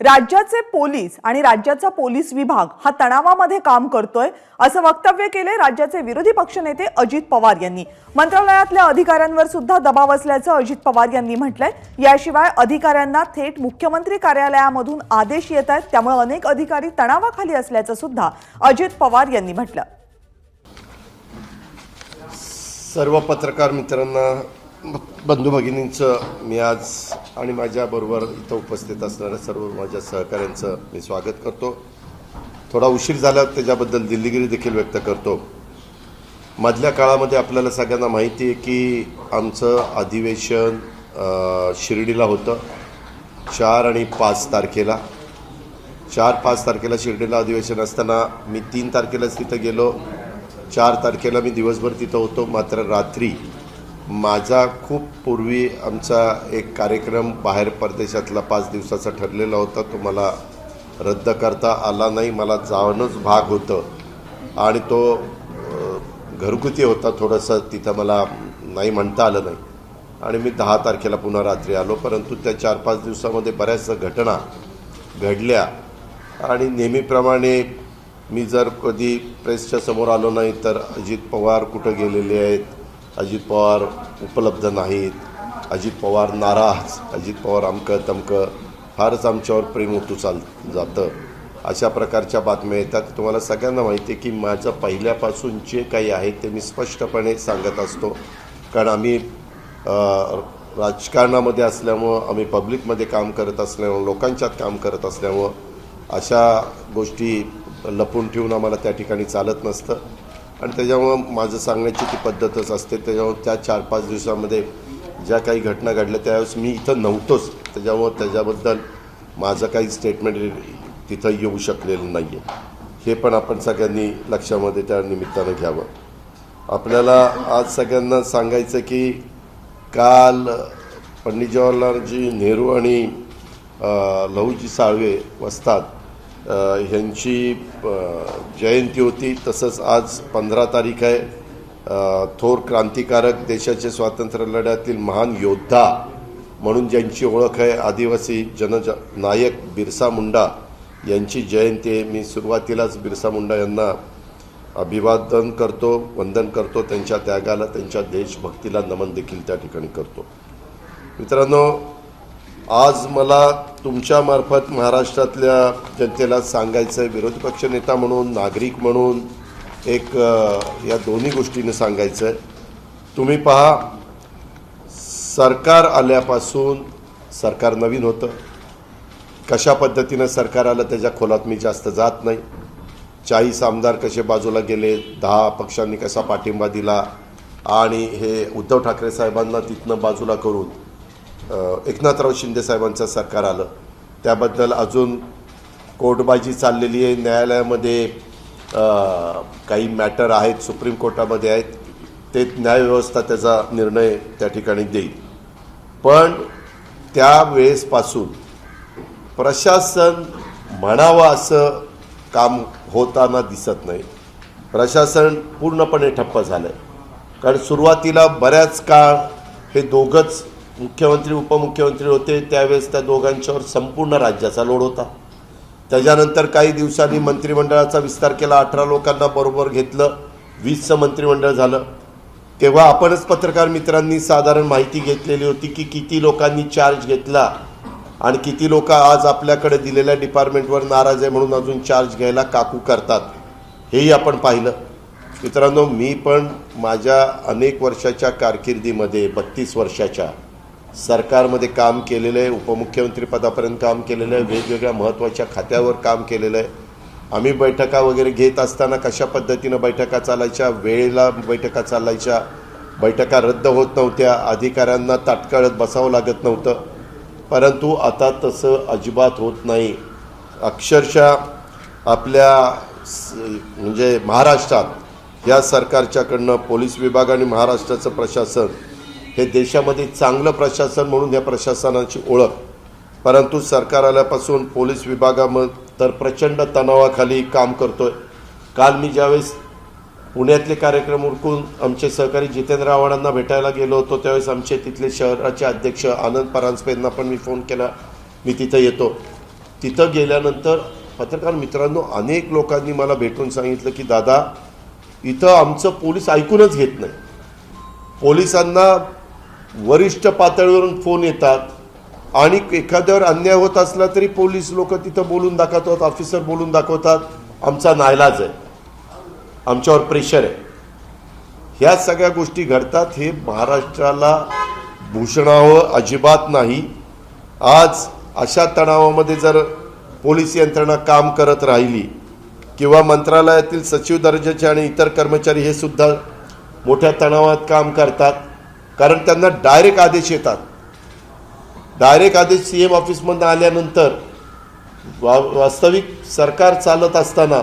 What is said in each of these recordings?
राज्याचे पोलीस आणि राज्याचा पोलीस विभाग हा तणावामध्ये काम करतोय असं वक्तव्य केले राज्याचे विरोधी पक्षनेते अजित पवार यांनी। मंत्रालयातल्या अधिकाऱ्यांवर सुद्धा दबाव असल्याचं अजित पवार यांनी म्हटलंय। याशिवाय अधिकाऱ्यांना थेट मुख्यमंत्री कार्यालयामधून आदेश येत आहेत, त्यामुळे अनेक अधिकारी तणावाखाली असल्याचं सुद्धा अजित पवार यांनी म्हटलं। सर्व पत्रकार मित्रांना, बंधू भगिनींचं मी आज आणि माझ्याबरोबर इथं उपस्थित असणाऱ्या सर्व माझ्या सहकाऱ्यांचं मी स्वागत करतो। थोडा उशीर झाला त्याच्याबद्दल दिलगिरी देखील व्यक्त करतो। मधल्या काळामध्ये आपल्याला सगळ्यांना माहिती आहे की आमचं अधिवेशन शिर्डीला होतं 4 आणि 5 तारखेला। 4-5 तारखेला शिर्डीला अधिवेशन असताना मी 3 तारखेलाच तिथं गेलो। 4 तारखेला मी दिवसभर तिथं होतो, मात्र रात्री माझा खूप पूर्वी आमचा एक कार्यक्रम बाहेर परदेशातला 5 दिवसाचा ठरलेला होता, तो मला रद्द करता आला नाही। मला जाणंच भाग होतं आणि तो घरगुती होता, थोडंसं तिथं मला नाही म्हणता आलं नाही आणि मी 10 तारखेला पुन्हा रात्री आलो। परंतु त्या 4-5 दिवसामध्ये बऱ्याच घटना घडल्या आणि नेहमीप्रमाणे मी जर कधी प्रेसच्या समोर आलो नाही तर अजित पवार कुठं गेलेले आहेत, अजित पवार उपलब्ध नाहीत, अजित पवार नाराज, अजित पवार अमकं तमकं, फारच आमच्यावर प्रेम उतू जातं, अशा प्रकारच्या बातम्या येतात। तुम्हाला सगळ्यांना माहिती आहे की माझं पहिल्यापासून जे काही आहे ते मी स्पष्टपणे सांगत असतो, कारण आम्ही राजकारणामध्ये असल्यामुळं, आम्ही पब्लिकमध्ये काम करत असल्यामुळं, लोकांच्यात काम करत असल्यामुळं अशा गोष्टी लपून ठेवून आम्हाला त्या ठिकाणी चालत नसतं आणि त्याच्यामुळं माझं सांगण्याची ती पद्धतच असते। त्याच्यामुळं त्या 4-5 दिवसामध्ये ज्या काही घटना घडल्या त्यावेळेस मी इथं नव्हतोच, त्याच्यामुळं त्याच्याबद्दल माझं काही स्टेटमेंट तिथं येऊ शकलेलं नाही आहे, हे पण आपण सगळ्यांनी लक्षामध्ये त्या निमित्तानं घ्यावं। आपल्याला आज सगळ्यांना सांगायचं की काल पंडित जवाहरलालजी नेहरू आणि लहुजी साळवे वस्ताद ह्यांची जयंती होती। तसंच आज 15 तारीख आहे। थोर क्रांतिकारक, देशाचे स्वातंत्र्य लढ्यातील महान योद्धा म्हणून ज्यांची ओळख आहे, आदिवासी जननायक बिरसा मुंडा यांची जयंती आहे। मी सुरुवातीलाच बिरसा मुंडा यांना अभिवादन करतो, वंदन करतो, त्यांच्या त्यागाला, त्यांच्या देशभक्तीला नमन देखील त्या ठिकाणी करतो। मित्रांनो, आज मला तुमच्यामार्फत महाराष्ट्रातल्या जनतेला सांगायचं आहे, विरोधी पक्षनेता म्हणून, नागरिक म्हणून, एक या दोन्ही गोष्टींनी सांगायचं आहे। तुम्ही पहा, सरकार आल्यापासून, सरकार नवीन होतं, कशा पद्धतीनं सरकार आलं त्याच्या खोलात मी जास्त जात नाही। 40 आमदार कसे बाजूला गेले, 10 पक्षांनी कसा पाठिंबा दिला आणि हे उद्धव ठाकरे साहेबांना तिथनं बाजूला करून एकनाथराव शिंदे साहेबांचं सरकार आलं, त्याबद्दल अजून कोर्टबाजी चाललेली आहे। न्यायालयामध्ये काही मॅटर आहेत, सुप्रीम कोर्टामध्ये आहेत, ते न्यायव्यवस्था त्याचा निर्णय त्या ठिकाणी देईल। पण त्यावेळेसपासून प्रशासन म्हणावं असं काम होताना दिसत नाही। प्रशासन पूर्णपणे ठप्प झालं आहे, कारण सुरुवातीला बऱ्याच काळ हे दोघंच मुख्यमंत्री उपमुख्यमंत्री होते, त्यावेळेस त्या दोघांच्यावर संपूर्ण राज्याचा लोड होता। त्याच्यानंतर काही दिवसांनी मंत्रिमंडळाचा विस्तार केला, 18 लोकांना बरोबर घेतलं, 20चं मंत्रिमंडळ झालं। तेव्हा आपणच पत्रकार मित्रांनी साधारण माहिती घेतलेली होती की किती लोकांनी चार्ज घेतला आणि किती लोक आज आपल्याकडे दिलेल्या डिपार्टमेंटवर नाराज आहे म्हणून अजून चार्ज घ्यायला काकू करतात, हेही आपण पाहिलं। मित्रांनो, मी पण माझ्या अनेक वर्षाच्या कारकिर्दीमध्ये 32 वर्षाच्या सरकारमध्ये काम केलेलं आहे, उपमुख्यमंत्री पदापर्यंत काम केलेलं आहे, वेगवेगळ्या महत्त्वाच्या खात्यावर काम केलेलं आहे। आम्ही बैठका वगैरे घेत असताना कशा पद्धतीनं बैठका चालायच्या, वेळेला बैठका चालायच्या, बैठका रद्द होत नव्हत्या, अधिकाऱ्यांना ताटकळत बसावं लागत नव्हतं। परंतु आता तसं अजिबात होत नाही। अक्षरशः आपल्या म्हणजे महाराष्ट्रात या सरकारच्याकडनं पोलीस विभाग आणि महाराष्ट्राचं प्रशासन हे देशामध्ये चांगलं प्रशासन म्हणून या प्रशासनाची ओळख, परंतु सरकार आल्यापासून पोलीस विभागामध्ये तर प्रचंड तणावाखाली काम करतोय। काल मी ज्यावेळेस पुण्यातले कार्यक्रम उरकून आमचे सहकारी जितेंद्र आव्हाडांना भेटायला गेलो होतो, त्यावेळेस आमचे तिथले शहराचे अध्यक्ष आनंद परांजपे यांना पण मी फोन केला, मी तिथे येतो। तिथं गेल्यानंतर पत्रकार मित्रांनो अनेक लोकांनी मला भेटून सांगितलं की दादा इथं आमचं पोलीस ऐकूनच घेत नाही. पोलिसांना वरिष्ठ पातळीवरून फोन येतात आणि एखाद्यावर अन्याय होत असला तरी पोलीस लोक तिथं बोलून दाखवतात, ऑफिसर बोलून दाखवतात आमचा नाईलाज आहे, आमच्यावर प्रेशर आहे. ह्या सगळ्या गोष्टी घडतात. हे महाराष्ट्राला भूषणावं अजिबात नाही. आज अशा तणावामध्ये जर पोलीस यंत्रणा काम करत राहिली किंवा मंत्रालयातील सचिव दर्जाचे आणि इतर कर्मचारी हे सुद्धा मोठ्या तणावात काम करतात, कारण त्यांना डायरेक्ट आदेश येतात. डायरेक्ट आदेश CM ऑफिसमधून आल्यानंतर वास्तविक सरकार चालत असताना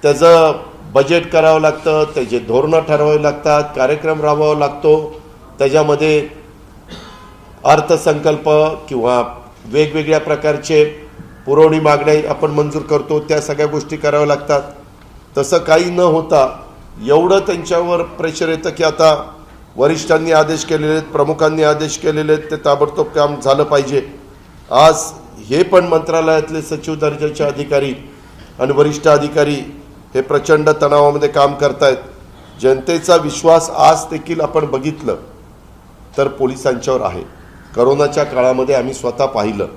त्याचं बजेट करावं लागतं, त्याचे धोरणं ठरवावी लागतात, कार्यक्रम राबवावा लागतो, त्याच्यामध्ये अर्थसंकल्प किंवा वेगवेगळ्या प्रकारचे पुरवणी मागण्या आपण मंजूर करतो, त्या सगळ्या गोष्टी कराव्या लागतात. तसं काही न होता एवढं त्यांच्यावर प्रेशर येतं की आता वरिष्ठांनी आदेश केलेले आहेत, प्रमुखांनी आदेश केलेले आहेत, ते ताबडतोब काम झालं पाहिजे. आज हे पण मंत्रालयातले सचिव दर्जाचे अधिकारी आणि वरिष्ठ अधिकारी हे प्रचंड तणावामध्ये काम करतायत. जनतेचा विश्वास आज देखील आपण बघितलं तर पोलिसांच्यावर आहे. करोनाच्या काळामध्ये आम्ही स्वतः पाहिलं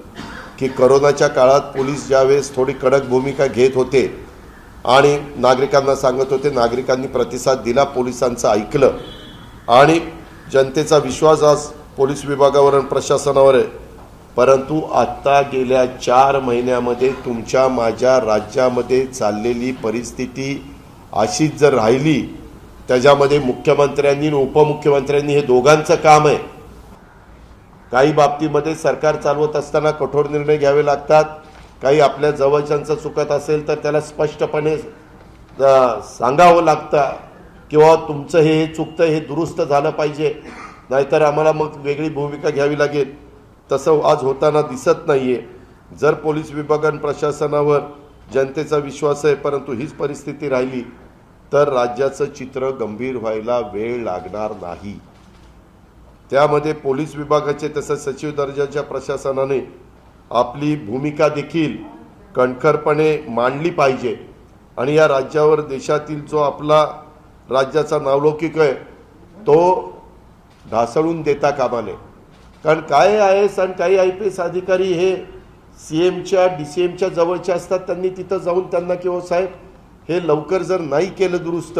की करोनाच्या काळात पोलीस ज्यावेळेस थोडी कडक भूमिका घेत होते आणि नागरिकांना सांगत होते, नागरिकांनी प्रतिसाद दिला, पोलिसांचं ऐकलं आणि जनतेचा विश्वास आज पोलीस विभागावर आणि प्रशासनावर आहे. परंतु आत्ता गेल्या 4 महिन्यामध्ये तुमच्या माझ्या राज्यामध्ये चाललेली परिस्थिती अशीच जर राहिली, त्याच्यामध्ये मुख्यमंत्र्यांनी आणि उपमुख्यमंत्र्यांनी हे दोघांचं काम आहे. काही बाबतीमध्ये सरकार चालवत असताना कठोर निर्णय घ्यावे लागतात. काही आपल्या जवळच्यांचं चुकत असेल तर त्याला स्पष्टपणे सांगावं लागतं किंवा तुमचं हे चुकतं, हे दुरुस्त झालं पाहिजे, नाहीतर आम्हाला मग वेगळी भूमिका घ्यावी लागेल. तसं आज होताना दिसत नाही आहे. जर पोलीस विभाग आणि प्रशासनावर जनतेचा विश्वास आहे, परंतु हीच परिस्थिती राहिली तर राज्याचं चित्र गंभीर व्हायला वेळ लागणार नाही. त्यामध्ये पोलीस विभागाचे तसंच सचिव दर्जाच्या प्रशासनाने आपली भूमिका देखील कणखरपणे मांडली पाहिजे आणि या राज्यावर देशातील जो आपला राज्याचा नावलौकिक आहे तो ढासळून देता कामा नये. कारण काय IAS आणि काही IPS अधिकारी हे CMच्या DCMच्या जवळचे असतात. त्यांनी तिथं जाऊन त्यांना किंवा साहेब हे लवकर जर नाही केलं दुरुस्त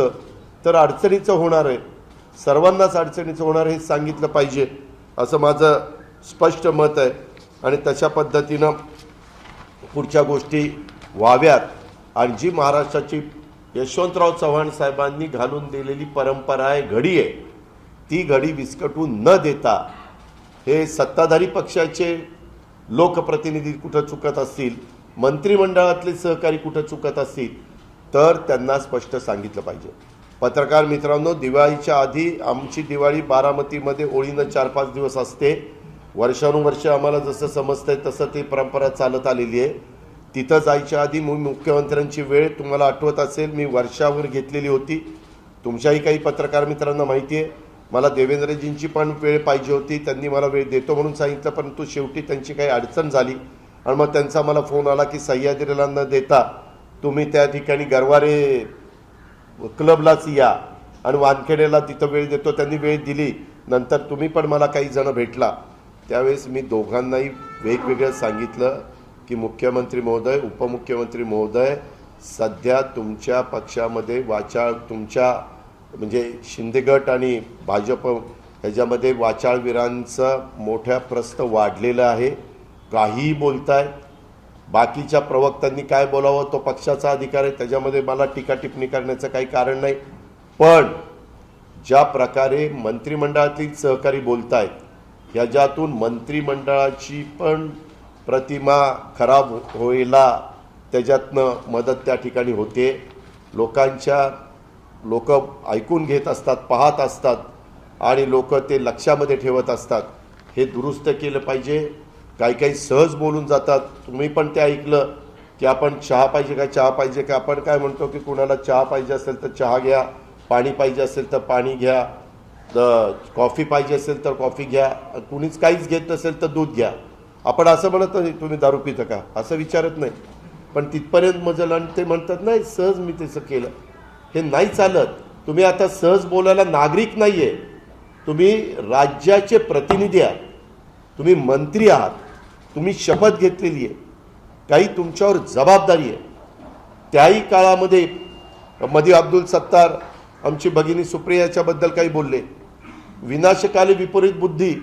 तर अडचणीचं होणार आहे, सर्वांनाच अडचणीचं होणार हे सांगितलं पाहिजे असं माझं स्पष्ट मत आहे. आणि तशा पद्धतीनं पुढच्या गोष्टी व्हाव्यात. आणि जी महाराष्ट्राची यशवंतराव चव्हाण साहेबांनी घालून दिलेली परंपरा आहे, घडी आहे, ती घडी विस्कटून न देता हे सत्ताधारी पक्षाचे लोकप्रतिनिधी कुठं चुकत असतील, मंत्रिमंडळातले सहकारी कुठं चुकत असतील तर त्यांना स्पष्ट सांगितलं पाहिजे. पत्रकार मित्रांनो, दिवाळीच्या आधी आमची दिवाळी बारामतीमध्ये ओळीनं 4-5 दिवस असते. वर्षानुवर्ष आम्हाला जसं समजतंय तसं ती परंपरा चालत आलेली आहे. तिथं जायच्या आधी मुख्यमंत्र्यांची वेळ तुम्हाला आठवत असेल मी वर्षावर घेतलेली होती. तुमच्याही काही पत्रकार मित्रांना माहिती आहे. मला देवेंद्रजींची पण वेळ पाहिजे होती, त्यांनी मला वेळ देतो म्हणून सांगितलं, परंतु शेवटी त्यांची काही अडचण झाली आणि मग त्यांचा मला फोन आला की सह्याद्रीला न देता तुम्ही त्या ठिकाणी गरवारे क्लबलाच या आणि वानखेडेला तिथं वेळ देतो. त्यांनी वेळ दिली. नंतर तुम्ही पण मला काही जण भेटला. त्यावेळेस मी दोघांनाही वेगवेगळं सांगितलं की मुख्यमंत्री महोदय, उपमुख्यमंत्री महोदय, सध्या तुमच्या पक्षामध्ये वाचाळ, तुमच्या म्हणजे शिंदे गट आणि भाजप ह्याच्यामध्ये वाचाळवीरांचं मोठ्या प्रस्त वाढलेलं आहे. काहीही बोलताय. बाकीच्या प्रवक्त्यांनी काय बोलावं तो पक्षाचा अधिकार आहे, त्याच्यामध्ये मला टीका टिप्पणी करण्याचं काही कारण नाही. पण ज्या प्रकारे मंत्रिमंडळातील सहकारी बोलतायत ह्याच्यातून मंत्रिमंडळाची पण प्रतिमा खराब व्हायला त्याच्यातनं मदत त्या ठिकाणी होते. लोक ऐकून घेत असतात, पाहत असतात आणि लोक ते लक्षामध्ये ठेवत असतात. हे दुरुस्त केलं पाहिजे. काही सहज बोलून जातात. तुम्ही पण ते ऐकलं की आपण चहा पाहिजे का, चहा पाहिजे का. आपण काय म्हणतो की कुणाला चहा पाहिजे असेल तर चहा घ्या, पाणी पाहिजे असेल तर पाणी घ्या, कॉफी पाहिजे असेल तर कॉफी घ्या, कुणीच काहीच घेत नसेल तर दूध घ्या. आपण असं म्हणत नाही तुम्ही दारू पिता का असं विचारत नाही, पण तिथपर्यंत मजल आणि ते म्हणतात नाही सहज मी तसं केलं. हे नाही चालत. तुम्ही आता सहज बोलायला नागरिक नाही आहे, तुम्ही राज्याचे प्रतिनिधी आहात, तुम्ही मंत्री आहात, तुम्ही शपथ घेतलेली आहे, काही तुमच्यावर जबाबदारी आहे. त्याही काळामध्ये मध्ये अब्दुल सत्तार आमची भगिनी सुप्रियाच्याबद्दल काही बोलले, विनाशकाले विपरीत बुद्धी,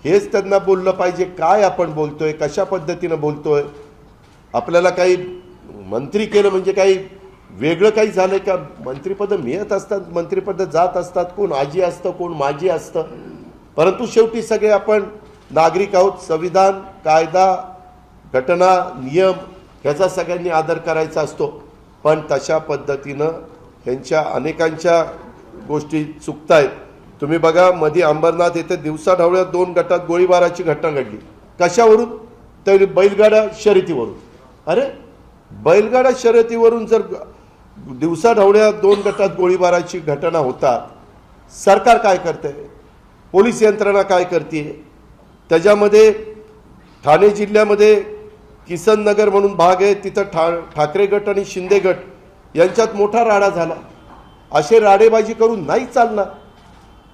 हेच त्यांना बोललं पाहिजे. काय आपण बोलतोय, कशा पद्धतीनं बोलतोय. आपल्याला काही मंत्री केलं म्हणजे काही वेगळं काही झालंय का? मंत्रिपद मिळत असतात, मंत्रिपद जात असतात, कोण आजी असतं कोण माजी असतं, परंतु शेवटी सगळे आपण नागरिक आहोत. संविधान, कायदा, घटना, नियम ह्याचा सगळ्यांनी आदर करायचा असतो. पण तशा पद्धतीनं ह्यांच्या अनेकांच्या गोष्टी चुकतायत. तुम्ही बघा मध्ये अंबरनाथ येथे दिवसाढवळ्यात 2 गटात गोळीबाराची घटना घडली. कशावरून? तर बैलगाडा शर्यतीवरून. अरे बैलगाडा शर्यतीवरून जर दिवसाढवळ्यात 2 गटात गोळीबाराची घटना होतात, सरकार काय करते, पोलीस यंत्रणा काय करते? त्याच्यामध्ये ठाणे जिल्ह्यामध्ये किसन नगर म्हणून भाग आहे, तिथं ठाकरे गट आणि शिंदे गट यांच्यात मोठा राडा झाला. असे राडेबाजी करून नाही चालणार.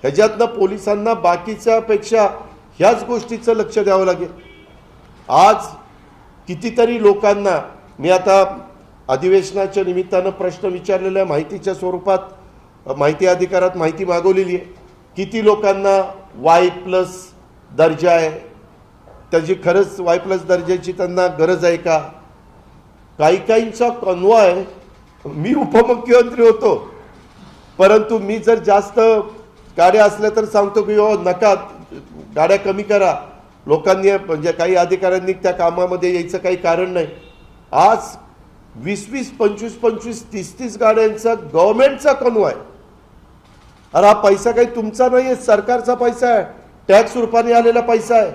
ह्याच्यातनं पोलिसांना बाकीच्यापेक्षा ह्याच गोष्टीचं लक्ष द्यावं लागेल. आज कितीतरी लोकांना मी आता अधिवेशनाच्या निमित्तानं प्रश्न विचारलेल्या माहितीच्या स्वरूपात माहिती अधिकारात माहिती मागवलेली आहे. किती लोकांना Y+ दर्जा आहे, त्याची खरंच Y+ दर्जाची त्यांना गरज आहे का? काहींचा कन्वॉय, मी उपमुख्यमंत्री होतो, परंतु मी जर जास्त गाड्या असल्या तर सांगतो की हो नका, गाड्या कमी करा. लोकांनी म्हणजे काही अधिकाऱ्यांनी त्या कामामध्ये यायचं काही कारण नाही. आज 20-20, 25-25, 30-30 गाड्यांचा गव्हर्नमेंटचा कन्वॉय. अरे हा पैसा काही तुमचा नाही आहे, सरकारचा पैसा आहे, टॅक्स रूपाने आलेला पैसा आहे.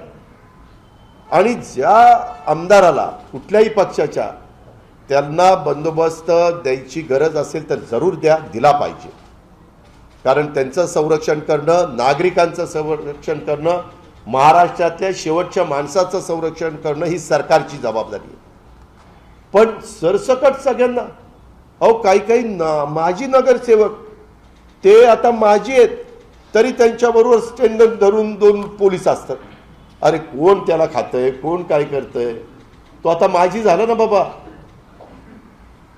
आणि ज्या आमदाराला कुठल्याही पक्षाच्या त्यांना बंदोबस्त द्यायची गरज असेल तर जरूर द्या, दिला पाहिजे. कारण त्यांचं संरक्षण करणं, नागरिकांचं संरक्षण करणं, महाराष्ट्रातल्या शेवटच्या माणसाचं संरक्षण करणं ही सरकारची जबाबदारी आहे. पण सरसकट सगळ्यांना, अहो काही माजी नगरसेवक ते आता माजी आहेत तरी त्यांच्याबरोबर स्टँड धरून 2 पोलीस असतात. अरे कोण त्याला खातंय, कोण काय करतंय? तो आता माजी झाला ना बाबा.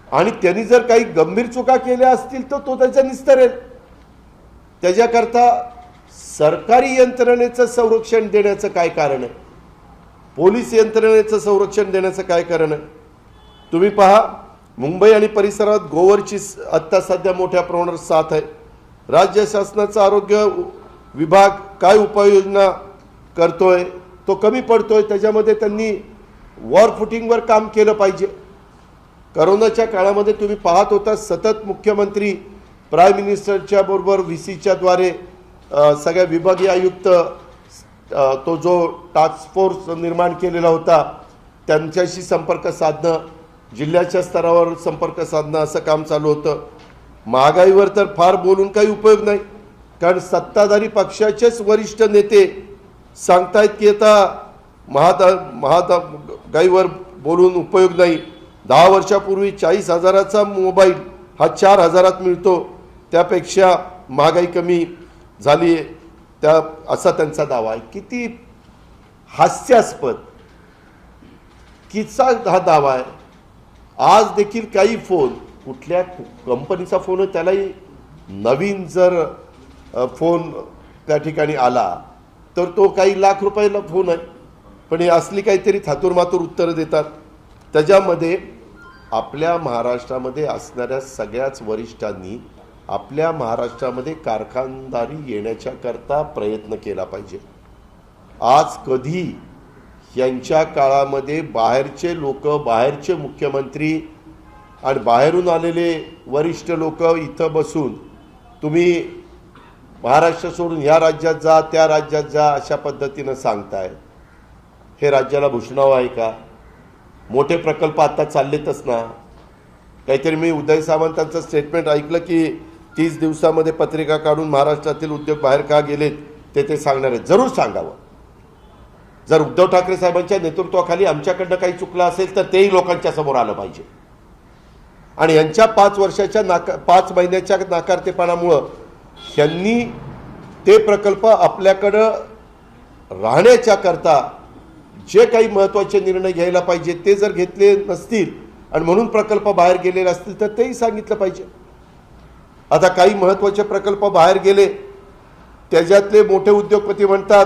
आणि त्यांनी जर काही गंभीर चुका केल्या असतील तर तो त्याचा निस्तरेल. त्याच्याकरता सरकारी यंत्रणेचं संरक्षण देण्याचं काय कारण आहे? पोलीस यंत्रणेचं संरक्षण देण्याचं काय कारण आहे? तुम्ही पहा, मुंबई आणि परिसरात गोवरची आत्ता सध्या मोठ्या प्रमाणावर साथ आहे. राज्य शासनाचा आरोग्य विभाग काय उपाययोजना करतोय, तो कमी पडतोय. त्याच्यामध्ये त्यांनी वॉर फुटिंगवर काम केलं पाहिजे. करोनाच्या काळामध्ये तुम्ही पाहत होता सतत मुख्यमंत्री प्राईम मिनिस्टरच्या बरोबर VCच्या द्वारे सगळ्या विभागीय आयुक्त, तो जो टास्क फोर्स निर्माण केलेला होता त्यांच्याशी संपर्क साधणं, जिल्ह्याच्या स्तरावर संपर्क साधणं, असं काम चालू होतं. महागाईवर तर फार बोलून काही उपयोग नाही, कारण सत्ताधारी पक्षाचेच वरिष्ठ नेते सांगतायत की आता महागाईवर बोलून उपयोग नाही. 10 वर्षापूर्वी 40,000चा मोबाईल हा 4,000त मिळतो, त्यापेक्षा महागाई कमी झाली आहे, त्या असा त्यांचा दावा आहे. किती हास्यास्पद किस्सा हा दावा आहे. आज देखील काही फोन, कुठल्या कंपनीचा फोन आहे त्यालाही नवीन जर फोन त्या ठिकाणी आला तर तो काही लाख रुपयाला फोन आहे, पण हे असली काहीतरी थातूरमातूर उत्तरं देतात. त्याच्यामध्ये आपल्या महाराष्ट्रामध्ये असणाऱ्या सगळ्याच वरिष्ठांनी आपल्या महाराष्ट्रामध्ये कारखानदारी येण्याच्या करता प्रयत्न केला पाहिजे. आज कधी यांच्या काळामध्ये बाहेरचे लोक, बाहेरचे मुख्यमंत्री आणि बाहेरून आलेले वरिष्ठ लोक इथं बसून तुम्ही महाराष्ट्र सोडून ह्या राज्यात जा, त्या राज्यात जा अशा पद्धतीनं सांगताय, हे राज्याला भूषणावं आहे का? मोठे प्रकल्प आता चाललेतच ना. काहीतरी मी उदय सामंतांचं स्टेटमेंट ऐकलं की 30 दिवसामध्ये पत्रिका काढून महाराष्ट्रातील उद्योग बाहेर का गेलेत ते सांगणार आहेत. जरूर सांगावं, जर उद्धव ठाकरे साहेबांच्या नेतृत्वाखाली आमच्याकडनं काही चुकलं असेल तर तेही लोकांच्या समोर आलं पाहिजे. आणि यांच्या 5 महिन्याच्या नाकारतेपणामुळं यांनी ते प्रकल्प आपल्याकडं राहण्याच्या करता जे काही महत्त्वाचे निर्णय घ्यायला पाहिजे ते जर घेतले नसतील आणि म्हणून प्रकल्प बाहेर गेलेले असतील तर तेही सांगितलं पाहिजे. आता काही महत्त्वाचे प्रकल्प बाहेर गेले, त्याच्यातले मोठे उद्योगपती म्हणतात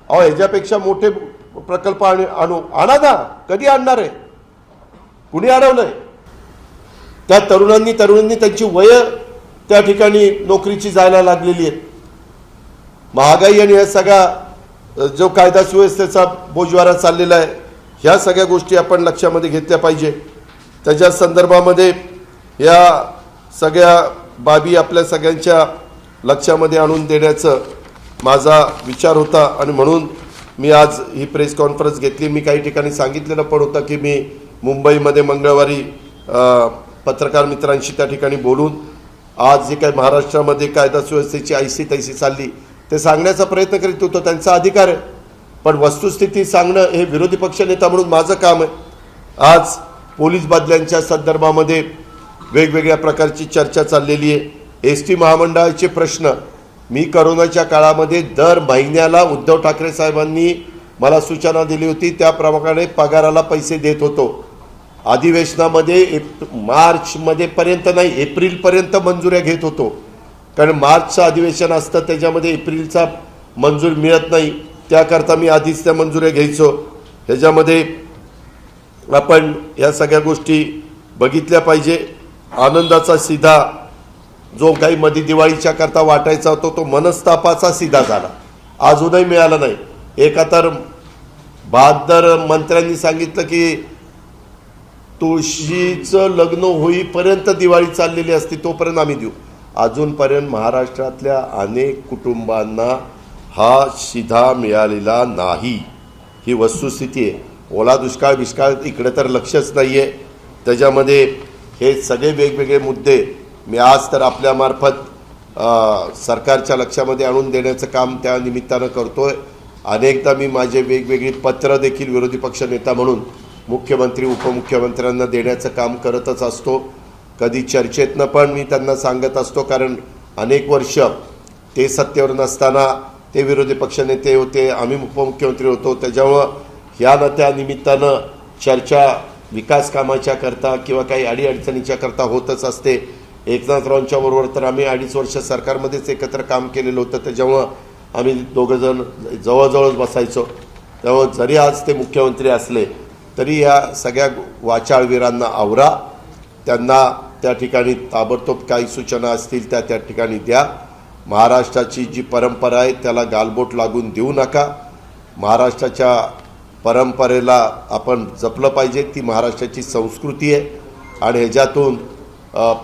अहो ह्याच्यापेक्षा मोठे प्रकल्प आणा ना. कधी आणणार आहे? कुणी अडवलंय? त्या तरुणांनी त्यांची वय त्या ठिकाणी नोकरीची जायला लागलेली आहेत. महागाई आणि या सगळा जो कायदा सुव्यवस्थेचा बोजवारा चाललेला आहे, ह्या सगळ्या गोष्टी आपण लक्षामध्ये घेतल्या पाहिजे. त्याच्या संदर्भामध्ये या सगळ्या बाबी आपल्या सगळ्यांच्या लक्षामध्ये आणून देण्याचं माझा विचार होता आणि म्हणून मी आज ही प्रेस कॉन्फरन्स घेतली. मी काही ठिकाणी सांगितलेलं पण होतं की मी मुंबईमध्ये मंगळवारी पत्रकार मित्रांशी त्या ठिकाणी बोलून आज जे काही महाराष्ट्रामध्ये कायदा सुव्यवस्थेची ऐसी तैसी चालली ते सांगण्याचा प्रयत्न करीत होतो. त्यांचा अधिकार आहे, पण वस्तुस्थिती सांगणं हे विरोधी पक्षनेता म्हणून माझं काम आहे. आज पोलीस बदल्यांच्या संदर्भामध्ये वेगवेगळ्या प्रकारची चर्चा चाललेली आहे. एस टी महामंडळाचे प्रश्न मी करोनाच्या काळामध्ये दर महिन्याला उद्धव ठाकरे साहेबांनी मला सूचना दिली होती त्याप्रमाणे पगाराला पैसे देत होतो. अधिवेशनामध्ये मार्चमध्ये पर्यंत नाही एप्रिलपर्यंत मंजुऱ्या घेत होतो, कारण मार्चचं अधिवेशन असतं त्याच्यामध्ये एप्रिलचा मंजूर मिळत नाही, त्याकरता मी आधीच त्या मंजुऱ्या घ्यायचो. ह्याच्यामध्ये आपण या सगळ्या गोष्टी बघितल्या पाहिजे. आनंदाचा सीधा जो काही मध्ये दिवाळीच्या करता वाटायचा होता तो मनस्तापाचा सीधा झाला, अजूनही मिळाला नाही. एका तर 72 मंत्र्यांनी सांगितलं की तुळशीचं लग्न होईपर्यंत दिवाळी चाललेली असती तोपर्यंत आम्ही देऊ. अजूनपर्यंत महाराष्ट्रातल्या अनेक कुटुंबांना हा शिधा मिळालेला नाही. ही वस्तुस्थिती आहे. ओला दुष्काळ बिष्काळ इकडे तर लक्षच नाही आहे. त्याच्यामध्ये हे सगळे वेगवेगळे मुद्दे मी आज तर आपल्यामार्फत सरकारच्या लक्षामध्ये आणून देण्याचं काम त्या निमित्तानं करतोय. अनेकदा मी माझे वेगवेगळी पत्र देखील विरोधी पक्षनेता म्हणून मुख्यमंत्री उपमुख्यमंत्र्यांना देण्याचं काम करतच असतो. कधी चर्चेतनं पण मी त्यांना सांगत असतो, कारण अनेक वर्ष ते सत्तेवर नसताना ते विरोधी पक्षनेते होते, आम्ही उपमुख्यमंत्री होतो. त्याच्यामुळं ह्या न त्या निमित्तानं चर्चा विकास कामाच्या करता किंवा काही अडीअडचणीच्या करता होतच असते. एकनाथरावांच्या बरोबर तर आम्ही 2.5 वर्ष सरकारमध्येच एकत्र काम केलेलं होतं. त्याच्यामुळं आम्ही दोघंजण जवळजवळच बसायचो. त्यामुळं जरी आज ते मुख्यमंत्री असले तरी ह्या सगळ्या वाचाळवीरांना आवरा, त्यांना त्या ठिकाणी ताबडतोब काही सूचना असतील त्या ठिकाणी द्या. महाराष्ट्राची जी परंपरा आहे त्याला गालबोट लागून देऊ नका. महाराष्ट्राच्या परंपरेला आपण जपलं पाहिजे. ती महाराष्ट्राची संस्कृती आहे आणि ह्याच्यातून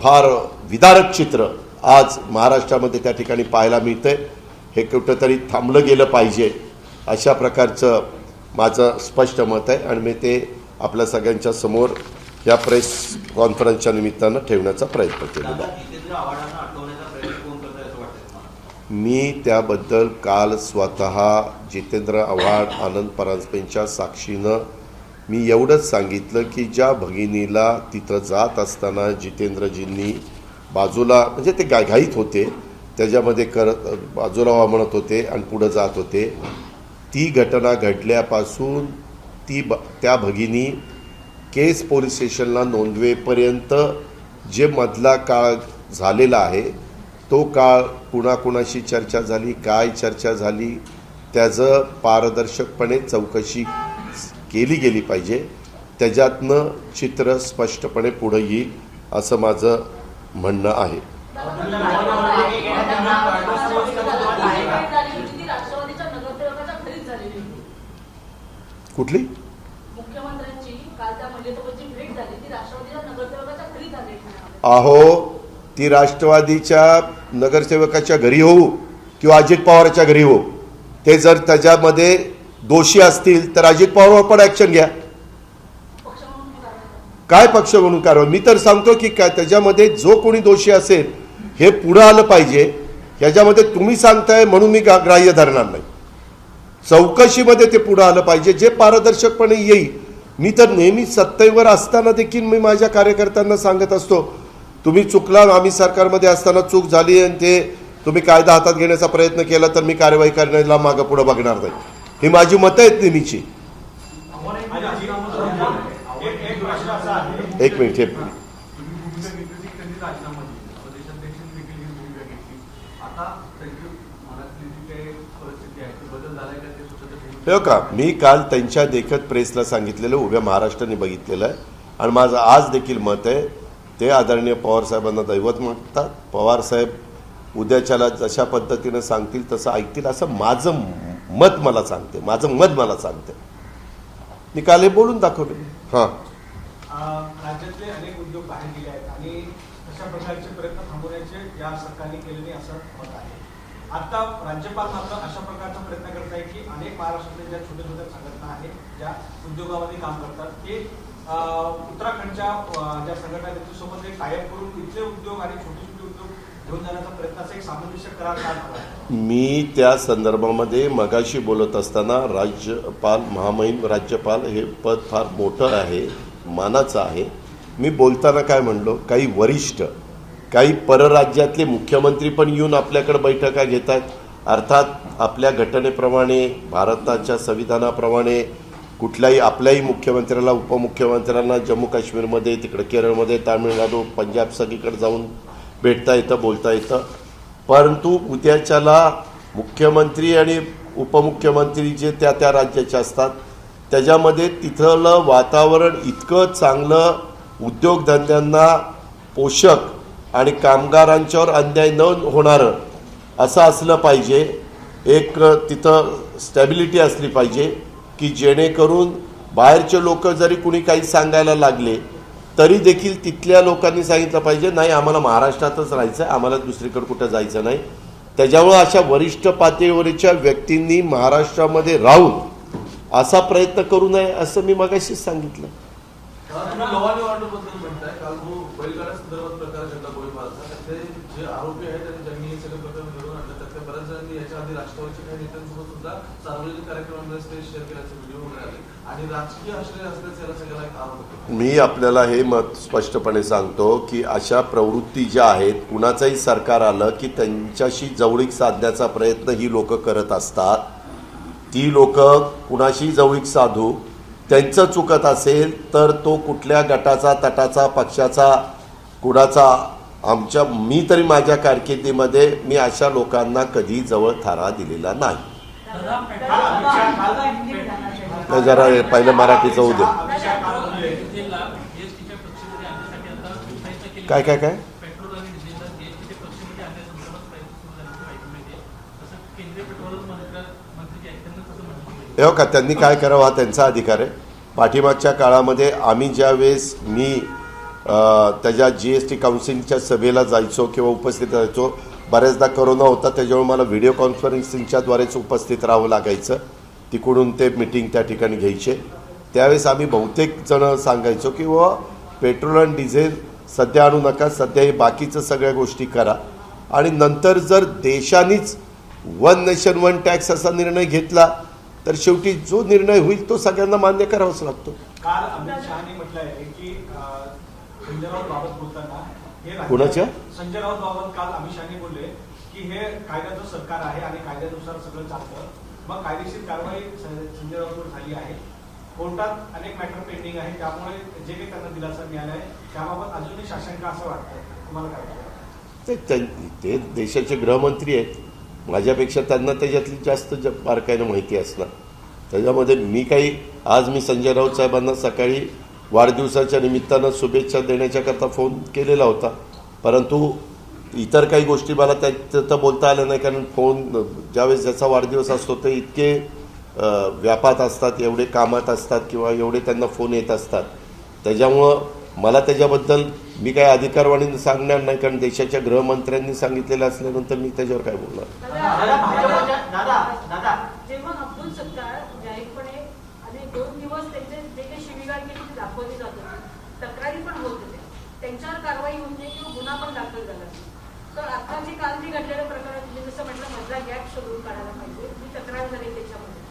फार विदारक चित्र आज महाराष्ट्रामध्ये त्या ठिकाणी पाहायला मिळतंय. हे कुठंतरी थांबलं गेलं पाहिजे अशा प्रकारचं माझं स्पष्ट मत आहे आणि मी ते आपल्या सगळ्यांच्या समोर या प्रेस कॉन्फरन्सच्या निमित्तानं ठेवण्याचा प्रयत्न केलेला आहे. मी त्याबद्दल काल स्वतः जितेंद्र आव्हाड आनंद परांजपेंच्या साक्षीनं मी एवढंच सांगितलं की ज्या भगिनीला तिथं जात असताना जितेंद्रजींनी बाजूला म्हणजे ते घाईत होते त्याच्यामध्ये बाजूला व्हा म्हणत होते आणि पुढं जात होते, ती घटना घडल्यापासून त्या भगिनी केस पोलीस स्टेशनला नोंदवेपर्यंत जे मधला काळ झालेला आहे तो काळ कुणाकुणाशी चर्चा झाली, काय चर्चा झाली, त्याचं पारदर्शकपणे चौकशी केली गेली पाहिजे. त्याच्यातनं चित्र स्पष्टपणे पुढे येईल असं माझं म्हणणं आहे. कुठली अहो ती राष्ट्रवादीच्या नगरसेवकाच्या घरी होऊ किंवा अजित पवारच्या घरी होऊ, ते जर त्याच्यामध्ये दोषी असतील तर अजित पवारवर पण ऍक्शन घ्या. काय पक्ष म्हणून कारवाई? मी तर सांगतो की काय त्याच्यामध्ये जो कोणी दोषी असेल हे पुढे आलं पाहिजे. ह्याच्यामध्ये तुम्ही सांगताय म्हणून मी ग्राह्य धरणार नाही. चौकशीमध्ये ते पुढे आलं पाहिजे, जे पारदर्शकपणे येईल. मी तर नेहमी सत्तेवर असताना देखील मी माझ्या कार्यकर्त्यांना सांगत असतो, तुम्ही चुकला, आम्ही सरकारमध्ये असताना चूक झाली आणि ते तुम्ही कायदा हातात घेण्याचा प्रयत्न केला तर मी कारवाई करण्याला मागं पुढे बघणार नाही. ही माझी मतं आहेत नेहमीची. एक मिनिट हे हो का, मी काल त्यांच्या देखत प्रेसला सांगितलेलं, उभ्या महाराष्ट्राने बघितलेलं आहे आणि माझं आज देखील मत आहे, ते आदरणीय पवारसाहेबांना दैवत मागतात. पवारसाहेब उद्याच्याला जशा पद्धतीनं सांगतील तसं ऐकतील असं माझं मत मला सांगते, माझं मत मला सांगते. मी काल हे बोलून दाखवलं. हां, राज्यातले अनेक उद्योग बाहेर गेले आहेत आणि अशा प्रकारचे प्रयत्न थांबवण्याचे या सरकारने केले नाही असं मत आहे. आता राज्यपाल मात्र अशा प्रकारचा प्रयत्न करत आहे की अनेक महाराष्ट्रातल्या ज्या छोट्या छोट्या संघटना आहेत ज्या उद्योगामध्ये काम करतात ते उत्तराखंडच्या ज्या संघटना आहेत त्याच्यासोबत एक टायअप करून इथले उद्योग आणि छोटे छोटे उद्योग घेऊन जाण्याचा प्रयत्नाचा एक सामंजस्य करार झाला. मी त्या संदर्भामध्ये मगाशी बोलत असताना राज्यपाल, महामहिम राज्यपाल हे पद फार मोठं आहे, मानाचं आहे. मी बोलताना काय म्हणलो, काही वरिष्ठ, काही परराज्यातले मुख्यमंत्री पण येऊन आपल्याकडे बैठका घेतात. अर्थात आपल्या घटनेप्रमाणे, भारताच्या संविधानाप्रमाणे कुठल्याही आपल्याही मुख्यमंत्र्याला, उपमुख्यमंत्र्यांना जम्मू काश्मीरमध्ये, तिकडे केरळमध्ये, तामिळनाडू, पंजाब सगळीकडे जाऊन भेटता येतं, बोलता येतं. परंतु उद्याच्याला मुख्यमंत्री आणि उपमुख्यमंत्री जे त्या त्या राज्याचे असतात त्याच्यामध्ये तिथलं वातावरण इतकं चांगलं, उद्योगधंद्यांना पोषक आणि कामगारांच्यावर अन्याय न होणारं असं असलं पाहिजे. एक तिथं स्टॅबिलिटी असली पाहिजे की जेणेकरून बाहेरचे लोक जरी कुणी काही सांगायला लागले तरी देखील तिथल्या लोकांनी सांगितलं पाहिजे, नाही आम्हाला महाराष्ट्रातच राहायचं आहे, आम्हाला दुसरीकडे कुठं जायचं नाही. त्याच्यामुळं अशा वरिष्ठ पातळीवरच्या व्यक्तींनी महाराष्ट्रामध्ये राहून असा प्रयत्न करू नये असं मी मगाशीच सांगितलं. जे आरोपी आहेत आणि ज्यांनी हे सगळे प्रकरण घडवून आणलं त्यातल्या बऱ्याच जणांनी याच्या आधी राष्ट्रवादीच्या काही नेत्यांसोबत सुद्धा सार्वजनिक कार्यक्रमांमध्ये स्टेज शेअर केल्याचे व्हिडिओ वगैरे आले आणि राजकीय आश्रय असल्याचं याला सगळ्याला एक आरोप होतो. मी आपल्याला हे मत स्पष्टपणे सांगतो की अशा प्रवृत्ती ज्या आहेत, कुणाचंही सरकार आलं की त्यांच्याशी जवळीक साधण्याचा प्रयत्न ही लोक करत असतात. ती लोक कुणाशी जवळीक साधू, त्यांचं चुकत असेल तर तो कुठल्या गटाचा, तटाचा, पक्षाचा, कुणाचा, मी तरी माझ्या कारकिर्दीमध्ये मी अशा लोकांना कधी जवळ थारा दिलेला नाही. जरा पहिलं मराठीचं होऊ दे. काय काय काय हो का, त्यांनी काय करावं हा त्यांचा अधिकार आहे. पाठीमागच्या काळामध्ये आम्ही ज्यावेळेस मी त्याच्या GST काउन्सिलच्या सभेला जायचो किंवा उपस्थित राहायचो, बऱ्याचदा कोरोना होता त्याच्यामुळे मला व्हिडिओ कॉन्फरन्सिंगच्याद्वारेच उपस्थित राहावं लागायचं. तिकडून ते मीटिंग त्या ठिकाणी घ्यायचे. त्यावेळेस आम्ही बहुतेक जण सांगायचो की व पेट्रोल आणि डिझेल सध्या आणू नका, सध्या हे बाकीचं सगळ्या गोष्टी करा आणि नंतर जर देशानेच वन नेशन वन टॅक्स असा निर्णय घेतला तर शेवटी जो निर्णय होईल तो सगळ्यांना मान्य करावाच लागतो. काल अमित शहानी म्हटलं आहे की संजय राऊत बाबत बोलताना हे कुणाच्या संजय राऊत बाबत काल अमित शहानी बोलले की हे कायद्याचं सरकार आहे आणि कायद्यानुसार सगळं चालतं. मग कायदेशीर कारवाई संजय राऊतवर झाली आहे, कोर्टात अनेक मॅटर पेंडिंग आहे, त्यामुळे जे काही त्यांना दिलासा मिळाला आहे त्याबाबत अजूनही शासनका असं वाटतं. तुम्हाला काय वाटतं? ते देशाचे गृहमंत्री आहेत, माझ्यापेक्षा त्यांना त्याच्यातली जास्त बारकाईनं माहिती असणार. त्याच्यामध्ये मी काही, आज मी संजय राऊत साहेबांना सकाळी वाढदिवसाच्या निमित्तानं शुभेच्छा देण्याच्याकरता फोन केलेला होता, परंतु इतर काही गोष्टी मला त्यात बोलता आल्या नाही, कारण फोन ज्यावेळेस ज्याचा वाढदिवस असतो ते इतके व्यापात असतात, एवढे कामात असतात किंवा एवढे त्यांना फोन येत असतात. त्याच्यामुळं मला त्याच्याबद्दल मी काही अधिकारवाणीने सांगणार नाही, कारण देशाच्या गृहमंत्र्यांनी सांगितलेलं असल्यानंतर मी त्याच्यावर काय बोलणार. जेव्हा अब्दुल सत्तार जाहीरपणे आणि 2 दिवस त्यांचे जे काही शिवीगाळ केली ती दाखवली जात होती, तक्रारी पण होत होत्या, त्यांच्यावर कारवाई होऊन नाही किंवा गुन्हा पण दाखल झाला. तर आता जे काल ती घडलेल्या प्रकारात तुम्ही जसं म्हटलं मधला गॅप शोधून काढायला पाहिजे, जी तक्रार झाली त्याच्यामध्ये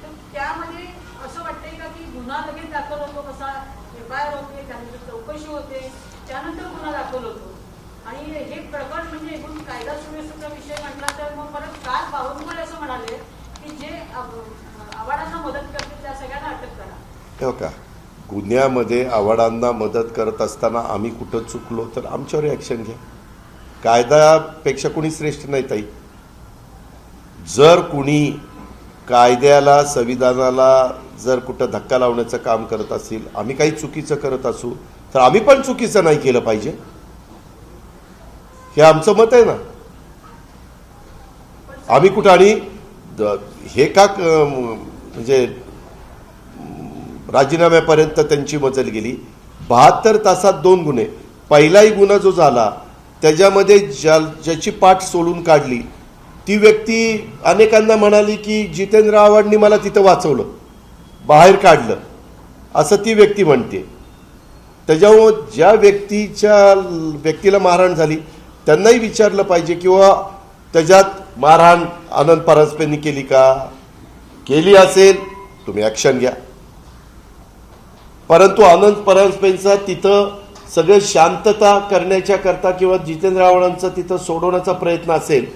तर त्यामध्ये असं वाटतंय का की गुन्हा लगेच दाखल होतो, कसा FIR होते, त्यानंतर चौकशी होते, त्यानंतर गुन्हा दाखल होतो. आणि हे प्रकरण म्हणजे एकूण कायदा सुव्यवस्थेचा विषय म्हटला तर मग परत काल बावनकुळे असं म्हणाले की जे आव्हाडांना मदत करतील त्या सगळ्यांना अटक करा. हो का, गुन्ह्यामध्ये आव्हाडांना मदत करत असताना आम्ही कुठं चुकलो तर आमच्यावर ॲक्शन घ्या. कायद्यापेक्षा कुणी श्रेष्ठ नाही ताई. जर कुणी कायद्याला संविधानाला जर कुठं धक्का लावण्याचं काम करत असेल, आम्ही काही चुकीचं करत असू तर आम्ही पण चुकीचं नाही केलं पाहिजे, हे आमचं मत आहे ना. आम्ही कुठं आणि हे का म्हणजे राजीनाम्यापर्यंत त्यांची मजल गेली. 72 तासात 2 गुन्हे. पहिलाही गुन्हा जो झाला त्याच्यामध्ये ज्याची पाठ सोडून काढली ती व्यक्ती अनेकांना म्हणाली की जितेंद्र आव्हाडांनी मला तिथं वाचवलं, बाहेर काढलं, असं ती व्यक्ती म्हणते. त्याच्यामुळं ज्या व्यक्तीला मारहाण झाली त्यांनाही विचारलं पाहिजे किंवा त्याच्यात मारहाण आनंद परांजपेंनी केली का, केली असेल तुम्ही ॲक्शन घ्या. परंतु आनंद परांजपेंचा तिथं सगळं शांतता करण्याच्या करता किंवा जितेंद्र आव्हाडांचा तिथं सोडवण्याचा प्रयत्न असेल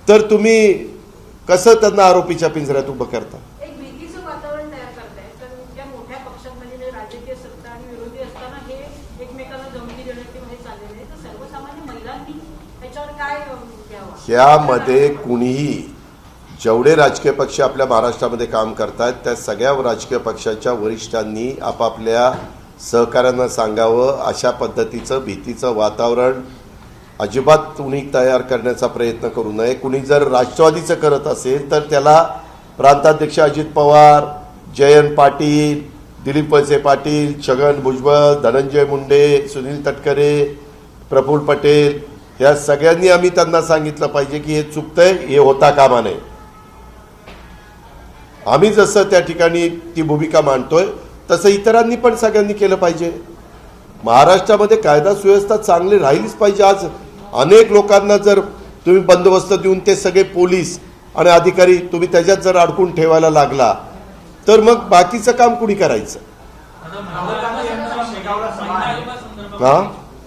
तर तुम्ही कसं त्यांना आरोपीच्या पिंजऱ्यात उभं करता. एक भीतीचं वातावरण तयार करताय. तर या मोठ्या पक्षांमध्ये राजकीय सत्ता आणि विरोधी असताना हे एकमेकांना धमकी देण्यात किंवा हे चाललेलं आहे, तर सर्वसामान्य महिलांनी त्याच्यावर काय घ्यावं. यामध्ये कुणीही जेवढे राजकीय पक्ष आपल्या महाराष्ट्रामध्ये काम करतात त्या सगळ्या राजकीय पक्षाच्या वरिष्ठांनी आपापल्या सहकाऱ्यांना सांगावं, अशा पद्धतीचं भीतीचं वातावरण अजिबात कुणी तयार करण्याचा प्रयत्न करू नये. कुणी जर राष्ट्रवादीचं करत असेल तर त्याला प्रांताध्यक्ष अजित पवार, जयंत पाटील, दिलीप वळसे पाटील, छगन भुजबळ, धनंजय मुंडे, सुनील तटकरे, प्रफुल्ल पटेल या सगळ्यांनी आम्ही त्यांना सांगितलं पाहिजे की हे चुकतंय, हे होता कामा नये. आम्ही जसं त्या ठिकाणी ती भूमिका मांडतोय तसं इतरांनी पण सगळ्यांनी केलं पाहिजे. महाराष्ट्रामध्ये कायदा सुव्यवस्था चांगली राहिलीच पाहिजे. आज अनेक लोकांना जर तुम्ही बंदोबस्त देऊन ते सगळे पोलीस आणि अधिकारी तुम्ही त्याच्यात जर अडकून ठेवायला लागला तर मग बाकीचं काम कुणी करायचं. राहुल गांधी यांचा शेगावला सभा आहे. हा,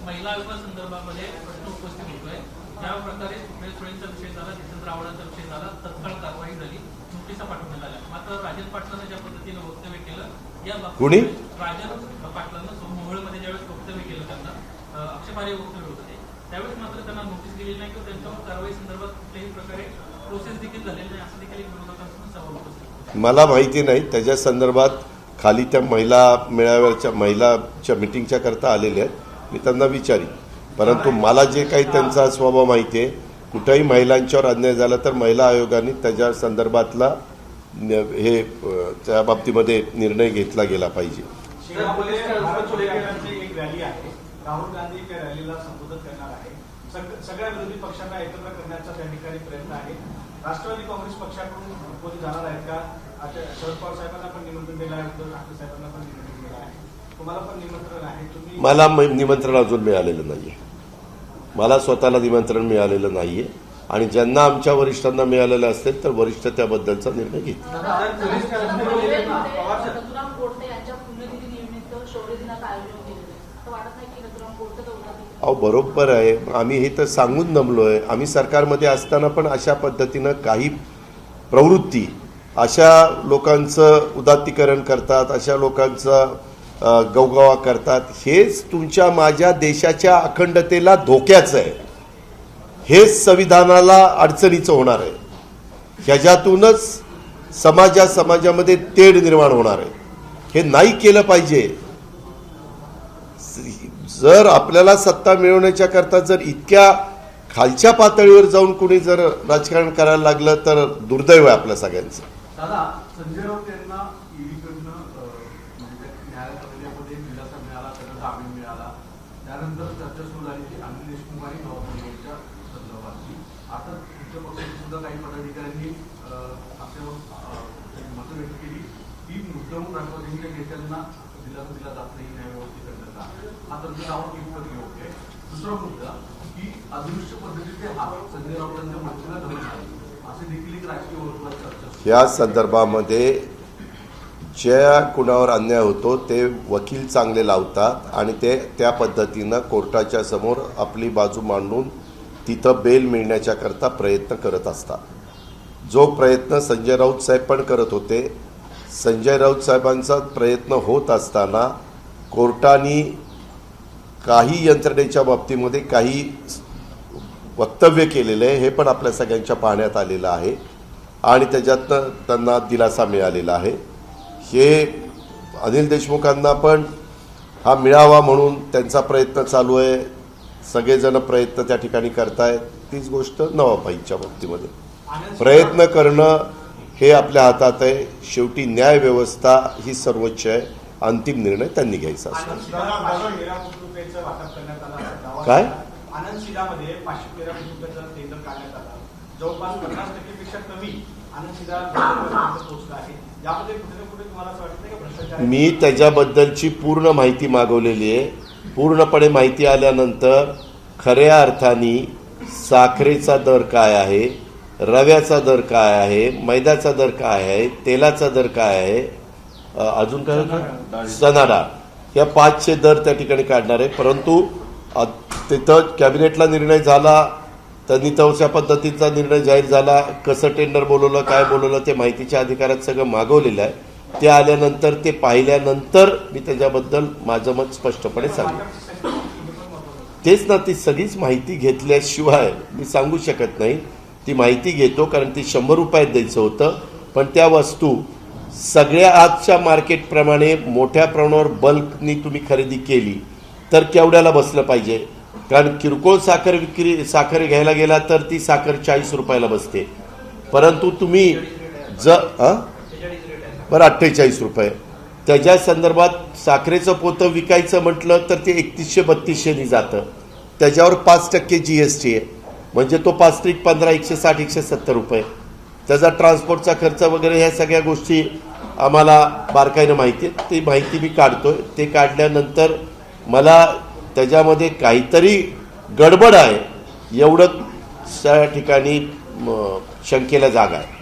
महिला आयोग संदर्भामध्ये प्रश्न उपस्थित होतोय. ज्या प्रकारे सुप्रिया सुळेंचा विषय झाला, जितेंद्र आव्हाडांचा विषय झाला, तत्काळ कारवाई झाली, नोटिसा पाठवण्यात आल्या. मात्र राजन पाटलांनी ज्या पद्धतीने वक्तव्य केलं या बाबतीत कुणी? राजन पाटलांना मोहोळमध्ये ज्यावेळेस वक्तव्य केलं त्यांना आक्षेपार्ह वक्तव्य होतं ते, त्यावेळेस मात्र त्यांना नोटीस दिली नाही किंवा त्यांच्यावर कारवाई संदर्भात कुठल्याही प्रकारे प्रोसेस देखील झालेली नाही, असं देखील एक विरोधकांचा सवाल उपस्थित. मला माहिती नाही त्याच्या संदर्भात. खाली त्या महिला मेळाव्याच्या महिलाच्या मिटिंगच्या करता आलेल्या आहेत, मी त्यांना विचारीन. परंतु मला जे काही त्यांचा स्वभाव माहिती आहे, कुठेही महिलांच्यावर अन्याय झाला तर महिला आयोगाने त्याच्या संदर्भातला हे त्या बाबतीमध्ये निर्णय घेतला गेला पाहिजे. शेगावमध्ये भारत जोडो यात्राची एक रॅली आहे. राहुल गांधी त्या रॅलीला संबोधित करणार आहे. सगळ्या विरोधी पक्षांना एकत्र करण्याचा त्या ठिकाणी प्रयत्न आहे. राष्ट्रवादी काँग्रेस पक्षाकडून कोणी जाणार आहेत का? शरद पवार साहेबांना पण निमंत्रण दिलं आहे, उद्धव ठाकरे साहेबांना पण निमंत्रण दिलं आहे, तुम्हाला पण निमंत्रण आहे. तुम्ही मला निमंत्रण अजून मिळालेलं नाही आहे. मला स्वतःला निमंत्रण मिळालेलं नाही आहे आणि ज्यांना आमच्या वरिष्ठांना मिळालेलं असेल तर वरिष्ठ त्याबद्दलचा निर्णय घेतील. नथुराम गोडसे यांच्या पुण्यतिथी निमित्त शौर्य दिनाचं आयोजन केलेलं आहे. तर वाटत नाही की नथुराम गोडसे अहो बरोबर आहे. आम्ही हे तर सांगून दमलोय. आम्ही सरकारमध्ये असताना पण अशा पद्धतीनं काही प्रवृत्ती अशा लोकांचं उदात्तीकरण करतात, अशा लोकांचा गवगवा करतात. हेच तुमच्या माझ्या देशाच्या अखंडतेला धोक्याचं आहे. हेच संविधानाला अडचणीचं होणार आहे. ह्याच्यातूनच समाजामध्ये तेढ निर्माण होणार आहे. हे नाही केलं पाहिजे. जर आपल्याला सत्ता मिळवण्याच्या करता जर इतक्या खालच्या पातळीवर जाऊन कुणी जर राजकारण करायला लागलं तर दुर्दैव आहे आपल्या सगळ्यांचं. दादा, संजय राऊत यांना ईडीकडनं म्हणजे न्यायालयामध्ये दिलासा मिळाला, त्यांना जामीन मिळाला. त्यानंतर चर्चा सुरू झाली की अनिल देशमुख आणि नवाब मलिकच्या संदर्भातली. आता तुमच्या पक्षाचे सुद्धा काही पदाधिकाऱ्यांनी असे मतं व्यक्त केली की मुद्दामून राष्ट्रवादीच्या नेत्यांना दिलासा दिला जात नाही न्यायव्यवस्थेत करण्याचा. हा तंत्र नावावर कितपत योग्य आहे? दुसरा मुद्दा की अदृश्य पद्धतीचे हात संजय राऊतांच्या मंत्रीला धरून आहे असे देखील एक राजकीय वर्तुळात चर्चा. या संदर्भामध्ये ज्या कुणावर अन्याय होतो ते वकील चांगले लावतात आणि ते त्या पद्धतीनं कोर्टाच्या समोर आपली बाजू मांडून तिथं बेल मिळण्याच्या करता प्रयत्न करत असतात. जो प्रयत्न संजय राऊत साहेब पण करत होते. संजय राऊत साहेबांचा प्रयत्न होत असताना कोर्टाने काही यंत्रणेच्या बाबतीमध्ये काही वक्तव्य केलेलं आहे हे पण आपल्या सगळ्यांच्या पाहण्यात आलेलं आहे आणि त्याच्यातनं त्यांना दिलासा मिळालेला आहे. हे अनिल देशमुखांना पण हा मिळावा म्हणून त्यांचा प्रयत्न चालू आहे. सगळेजण प्रयत्न त्या ठिकाणी करतायत. तीच गोष्ट नवाबाईच्या बाबतीमध्ये प्रयत्न करणं हे आपल्या हातात आहे. शेवटी न्याय व्यवस्था ही सर्वोच्च आहे. अंतिम निर्णय त्यांनी घ्यायचा असतो. आनंद शिलामध्ये 500 कोटी रुपयाचं वाटप करण्यात आलं असा दावा काय? केला. आनंद शिलामध्ये 500 कोटी रुपयाचं टेंडर काढण्यात आलं. जवळपास 50% पेक्षा कमी आनंद शिला पोहोचलं आहे. यामध्ये कुठे ना कुठे तुम्हाला असं वाटतं की भ्रष्टाचार आहे? मी त्याच्याबद्दलची पूर्ण माहिती मागवलेली आहे. पूर्णपणे माहिती आल्यानंतर खऱ्या अर्थाने साखरेचा दर काय आहे, रव्याचा दर काय आहे, मैद्याचा दर काय आहे, तेलाचा दर काय आहे, अजून काय होतं, चणा डाळ, या 5चे दर त्या ठिकाणी काढणार आहे. परंतु तिथं कॅबिनेटला निर्णय झाला, त्यांनी तशा पद्धतीचा निर्णय जाहीर झाला. कसं टेंडर बोलवलं, काय बोलवलं ते माहितीच्या अधिकारात सगळं मागवलेलं आहे. ते आल्यानंतर ते पाहिल्यानंतर मी त्याच्याबद्दल माझं मत स्पष्टपणे सांगेन. तेच ना, ती सगळीच माहिती घेतल्याशिवाय मी सांगू शकत नाही. ती माहिती घेतो कारण ती 100 रुपयात द्यायचं होतं. पण त्या वस्तू सगळ्या आजच्या मार्केटप्रमाणे मोठ्या प्रमाणावर बल्कनी तुम्ही खरेदी केली तर केवढ्याला बसलं पाहिजे. कारण किरकोळ साखर घ्यायला गेला तर ती साखर 40 रुपयाला बसते. परंतु तुम्ही बरं 48 रुपये त्याच्या संदर्भात साखरेचं पोतं विकायचं म्हटलं तर ते 3100-3200 जातं. त्याच्यावर 5% GST आहे. म्हणजे तो 5-15 160-170 रुपये. त्याचा ट्रान्सपोर्टचा खर्च वगैरे ह्या सगळ्या गोष्टी आम्हाला बारकाईनं माहिती आहेत. ती माहिती मी काढतोय. ते काढल्यानंतर मला त्याच्यामध्ये काहीतरी गडबड आहे एवढं त्या ठिकाणी शंकेला जागा आहे.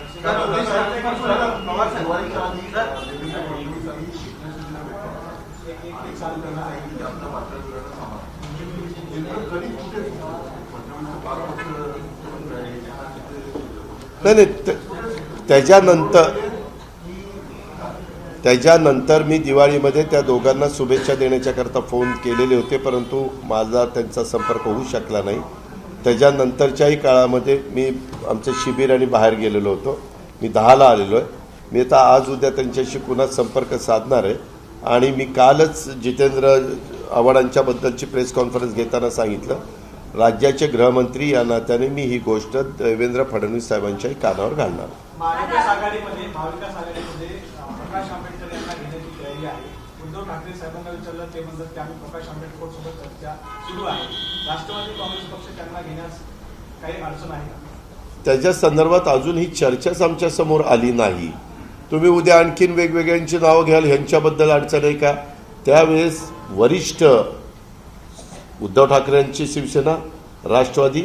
नाही, त्याच्यानंतर मी दिवाळीमध्ये त्या दोघांना शुभेच्छा देण्याच्याकरता फोन केलेले होते. परंतु माझा त्यांचा संपर्क होऊ शकला नाही. त्याच्यानंतरच्याही काळामध्ये मी आमचं शिबिर आणि बाहेर गेलेलो होतो. मी 10ला आलेलो आहे. मी आता आज उद्या त्यांच्याशी पुन्हा संपर्क साधणार आहे. आणि मी कालच जितेंद्र आव्हाडांच्याबद्दलची प्रेस कॉन्फरन्स घेताना सांगितलं, राज्याचे गृहमंत्री या नात्याने मी ही गोष्ट देवेंद्र फडणवीस साहेबांच्याही कानावर घालणार. महाविकास आघाडीमध्ये प्रकाश आंबेडकर यांना घेण्याची तयारी आहे. उद्धव ठाकरे साहेबांना विचारलं ते म्हणतात की आम्ही प्रकाश आंबेडकर सोबत चर्चा सुरू आहे. राष्ट्रवादी काँग्रेस पक्ष त्यांना घेण्यास काही अडचण आहे का? त्याच्या संदर्भात अजून ही चर्चाच आमच्या समोर आली नाही. तुम्ही उद्या आणखीन वेगवेगळ्यांची नावं घ्याल, ह्यांच्याबद्दल अडचण आहे का? त्यावेळेस वरिष्ठ उद्धव ठाकरेंची शिवसेना, राष्ट्रवादी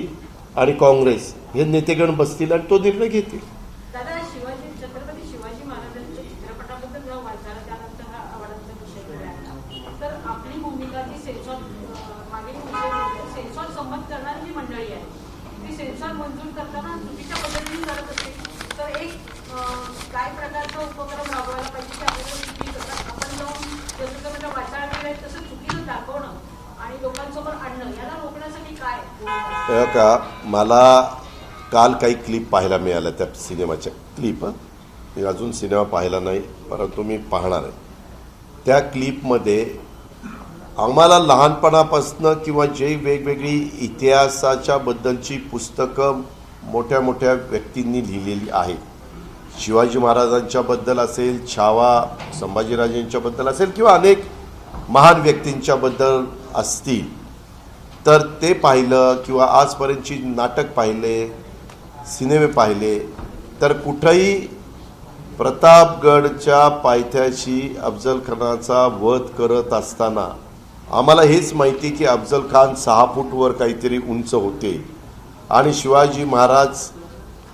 आणि काँग्रेस हे नेतेगण बसतील आणि तो निर्णय घेतील. दादा, छत्रपती शिवाजी महाराजांच्या चित्रपटाबद्दल जेव्हा वाचायला त्यानंतर हा आवडांचा विषय मिळाला, तर आपली भूमिका ती सेन्सॉर मागील सेन्सॉर संमत करणारी जी मंडळी आहे ती सेन्सॉर मंजूर करताना चुकीच्या पद्धतीने करत असते. तर एक काय प्रकारचा उपक्रम राबवायला पाहिजे की आपल्याला चुकी करतात आपण जाऊन जसं म्हणजे वाचायला गेलंय तसं चुकीचं दाखवणं आणि लोकांसमोर आणणं, याला रोखण्यासाठी काय? का मला काल काही क्लिप पाहायला मिळाल्या त्या सिनेमाच्या क्लिप. मी अजून सिनेमा पाहिला नाही परंतु मी पाहणार आहे. त्या क्लिपमध्ये आम्हाला लहानपणापासनं किंवा जे वेगवेगळी इतिहासाच्या बद्दलची पुस्तकं मोठ्या मोठ्या व्यक्तींनी लिहिलेली आहेत, शिवाजी महाराजांच्याबद्दल असेल, छावा संभाजीराजेंच्याबद्दल असेल किंवा अनेक महान व्यक्तींच्याबद्दल असतील, तर ते पाहिलं किंवा आजपर्यंतची नाटक पाहिले, सिनेमे पाहिले, तर कुठंही प्रतापगडच्या पायथ्याशी अफजल खानाचा वध करत असताना आम्हाला हेच माहिती की अफजल खान 6 फूटवर काहीतरी उंच होते आणि शिवाजी महाराज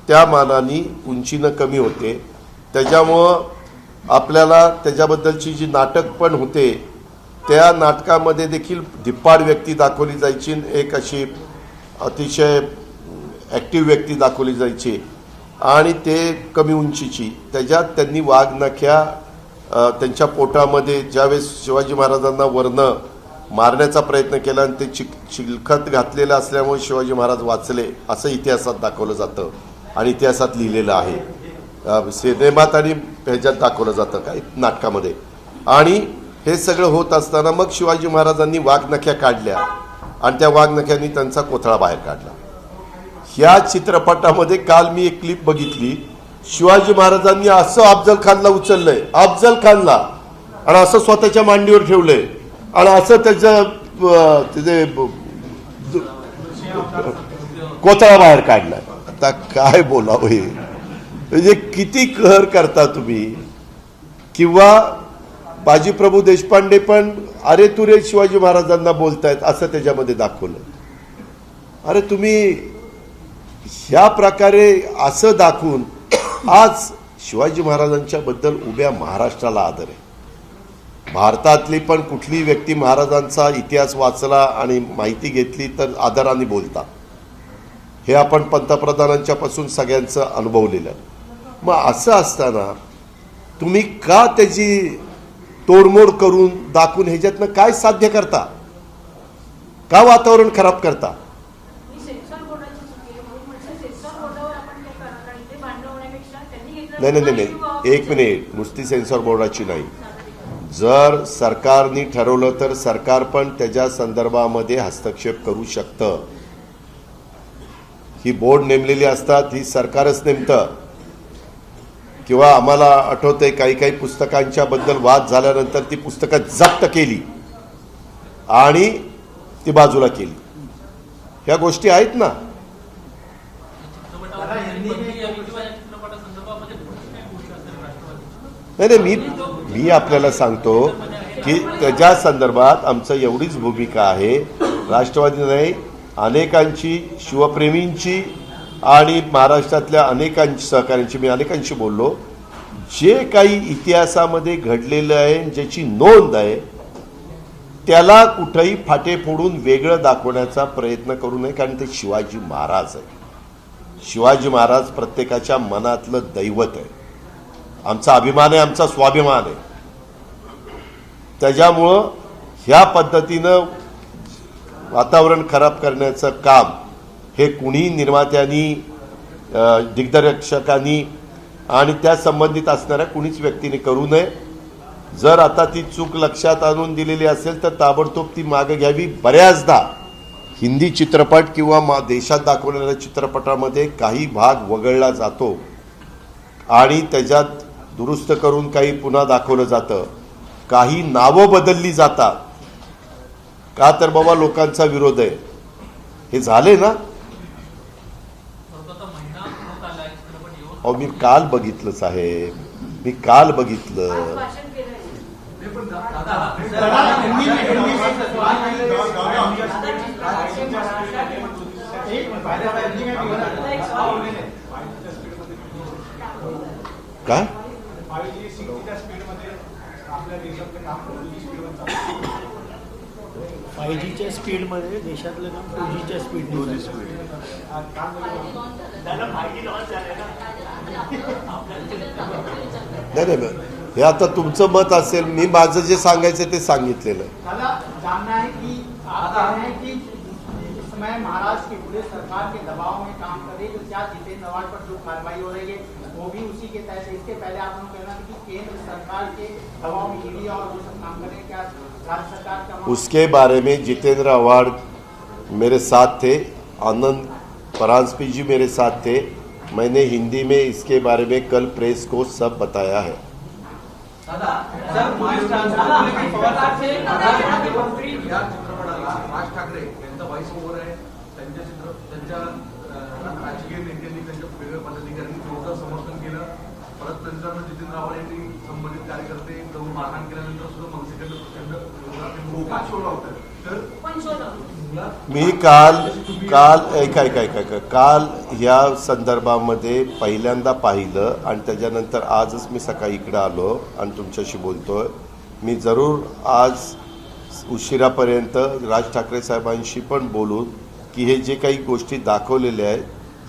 त्या मानाने उंचीनं कमी होते. त्याच्यामुळं आपल्याला त्याच्याबद्दलची जी नाटक पण होते त्या नाटकामध्ये देखील धिप्पाड व्यक्ती दाखवली जायची, एक अशी अतिशय ॲक्टिव्ह व्यक्ती दाखवली जायची आणि ते कमी उंचीची. त्याच्यात त्यांनी वाघनख्या त्यांच्या पोटामध्ये ज्यावेळेस शिवाजी महाराजांना वरनं मारण्याचा प्रयत्न केला आणि ते चिलखत घातलेलं असल्यामुळे शिवाजी महाराज वाचले असं इतिहासात दाखवलं जातं आणि इतिहासात लिहिलेलं आहे. सिनेमात आणि ह्याच्यात दाखवलं जातं काय नाटकामध्ये. आणि हे सगळं होत असताना मग शिवाजी महाराजांनी वाघनख्या काढल्या आणि त्या वाघनख्यांनी त्यांचा कोथळा बाहेर काढला. ह्या चित्रपटामध्ये काल मी एक क्लिप बघितली, शिवाजी महाराजांनी असं अफजल खानला उचललंय, अफजल खानला, आणि असं स्वतःच्या मांडीवर ठेवलंय आणि असं त्याचं कोथळा बाहेर काढलाय. आता काय बोलावं हे, म्हणजे किती कहर करता तुम्ही. किंवा बाजीप्रभू देशपांडे पण अरे तुरे शिवाजी महाराजांना बोलतायत असं त्याच्यामध्ये दाखवलं. अरे तुम्ही ह्या प्रकारे असं दाखवून आज शिवाजी महाराजांच्या बद्दल उभ्या महाराष्ट्राला आदर आहे. भारतातली पण कुठली व्यक्ती महाराजांचा इतिहास वाचला आणि माहिती घेतली तर आदराने बोलतात. हे आपण पंतप्रधानांच्या पासून सगळ्यांचं अनुभवलेलं आहे. मग असं असताना तुम्ही का त्याची तोडमोड करून दाखवून ह्याच्यातनं काय साध्य करता, का वातावरण खराब करता. मी सेन्सॉर बोर्डाची चुकी आहे म्हणून म्हटलं सेन्सॉर बोर्डावर आपण काय करणार, कारण इथे भांडण होण्यापेक्षा त्यांनी घेतलं नाही एक मिनिट, नुसती सेन्सॉर बोर्डाची नाही. जर सरकारने ठरवलं तर सरकार पण त्याच्या संदर्भामध्ये हस्तक्षेप करू शकतं. ही बोर्ड नेमलेली असतात, ही सरकारच नेमतं. किंवा आम्हाला आठवतंय काही पुस्तकांच्या बद्दल वाद झाल्यानंतर ती पुस्तकं जप्त केली आणि ती बाजूला केली. ह्या गोष्टी आहेत ना. नाही मी आपल्याला सांगतो की त्याच्या संदर्भात आमचं एवढीच भूमिका आहे. राष्ट्रवादी नाही, अनेकांची, शिवप्रेमींची आणि महाराष्ट्रातल्या अनेकांची सहकाऱ्यांची, मी अनेकांशी बोललो, जे काही इतिहासामध्ये घडलेलं आहे ज्याची नोंद आहे त्याला कुठेही फाटे फोडून वेगळं दाखवण्याचा प्रयत्न करू नये. कारण ते शिवाजी महाराज आहे. शिवाजी महाराज प्रत्येकाच्या मनातलं दैवत आहे. आमचा अभिमान आहे, आमचा स्वाभिमान आहे. त्याच्यामुळं ह्या पद्धतीनं वातावरण खराब करण्याचं काम हे कुणी निर्मात्यांनी, दिग्दर्शकांनी आणि त्या संबंधित असणाऱ्या कुणीच व्यक्तीने करू नये. जर आता ती चूक लक्षात आणून दिलेली असेल तर ताबडतोब ती मागे घ्यावी. बऱ्याचदा हिंदी चित्रपट किंवा देशात दाखवलेल्या चित्रपटामध्ये काही भाग वगळला जातो आणि त्याच्यात दुरुस्त करून काही पुन्हा दाखवलं जातं. काही नावं बदलली जातात. का तर बाबा लोकांचा विरोध आहे. हे झाले ना. अहो मी काल बघितलं साहेब, मी काल बघितलं. भाषण केलंय. काय 5Gच्या स्पीडमध्ये देशातलं काम 2Gच्या स्पीडने नाही हे आता तुमचं मत असेल. मी माझं जे सांगायचं ते सांगितलेलं आहे. दादा जानना है कि आप कह रहे हैं कि इस समय महाराष्ट्र की पूरे सरकार के दबाव में काम कर रही है, तो क्या जितेंद्र आवाड पर जो कार्रवाई हो रही है वो भी उसी के तहत है. इसके पहले आप लोग कहना था कि केंद्र सरकार के दबाव में ईडी और वो सब काम कर रहे हैं. क्या राज्य सरकार का उसके बारे में जितेंद्र आवाड मेरे साथ थे, आनंद परांजपे जी मेरे साथ थे. मैंने हिंदी में इसके बारे में कल प्रेस को सब बताया है. सर पोलीस मंत्री या चित्रपटाला राज ठाकरे यांचा व्हॉइस ओव्हर आहे. त्यांच्या राजकीय नेत्यांनी त्यांच्या वेगळ्या पदाधिकाऱ्यांनी जोरदार समर्थन केलं. परत नंतर जितेंद्र आव्हाड यांनी संबंधित कार्यकर्ते जाऊन मारहाण केल्यानंतर सुद्धा मनसेकडे प्रचंड विरोधात मोका शोधला होता. तर पण शोध स्टुडिओला मी काल या संदर्भामध्ये पहिल्यांदा पाहिलं आणि त्याच्यानंतर आजच मी सकाळी इकडे आलो आणि तुमच्याशी बोलतोय. मी जरूर आज उशिरापर्यंत राज ठाकरे साहेबांशी पण बोलून की हे जे काही गोष्टी दाखवलेल्या आहेत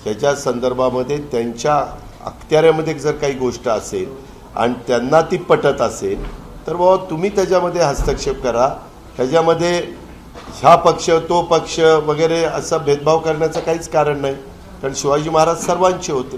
ह्याच्या संदर्भामध्ये त्यांच्या अखत्याऱ्यामध्ये जर काही गोष्ट असेल आणि त्यांना ती पटत असेल तर बाबा तुम्ही त्याच्यामध्ये हस्तक्षेप करा. त्याच्यामध्ये ह्या पक्ष तो पक्ष वगैरे असा भेदभाव करण्याचं काहीच कारण नाही, कारण शिवाजी महाराज सर्वांचे होते.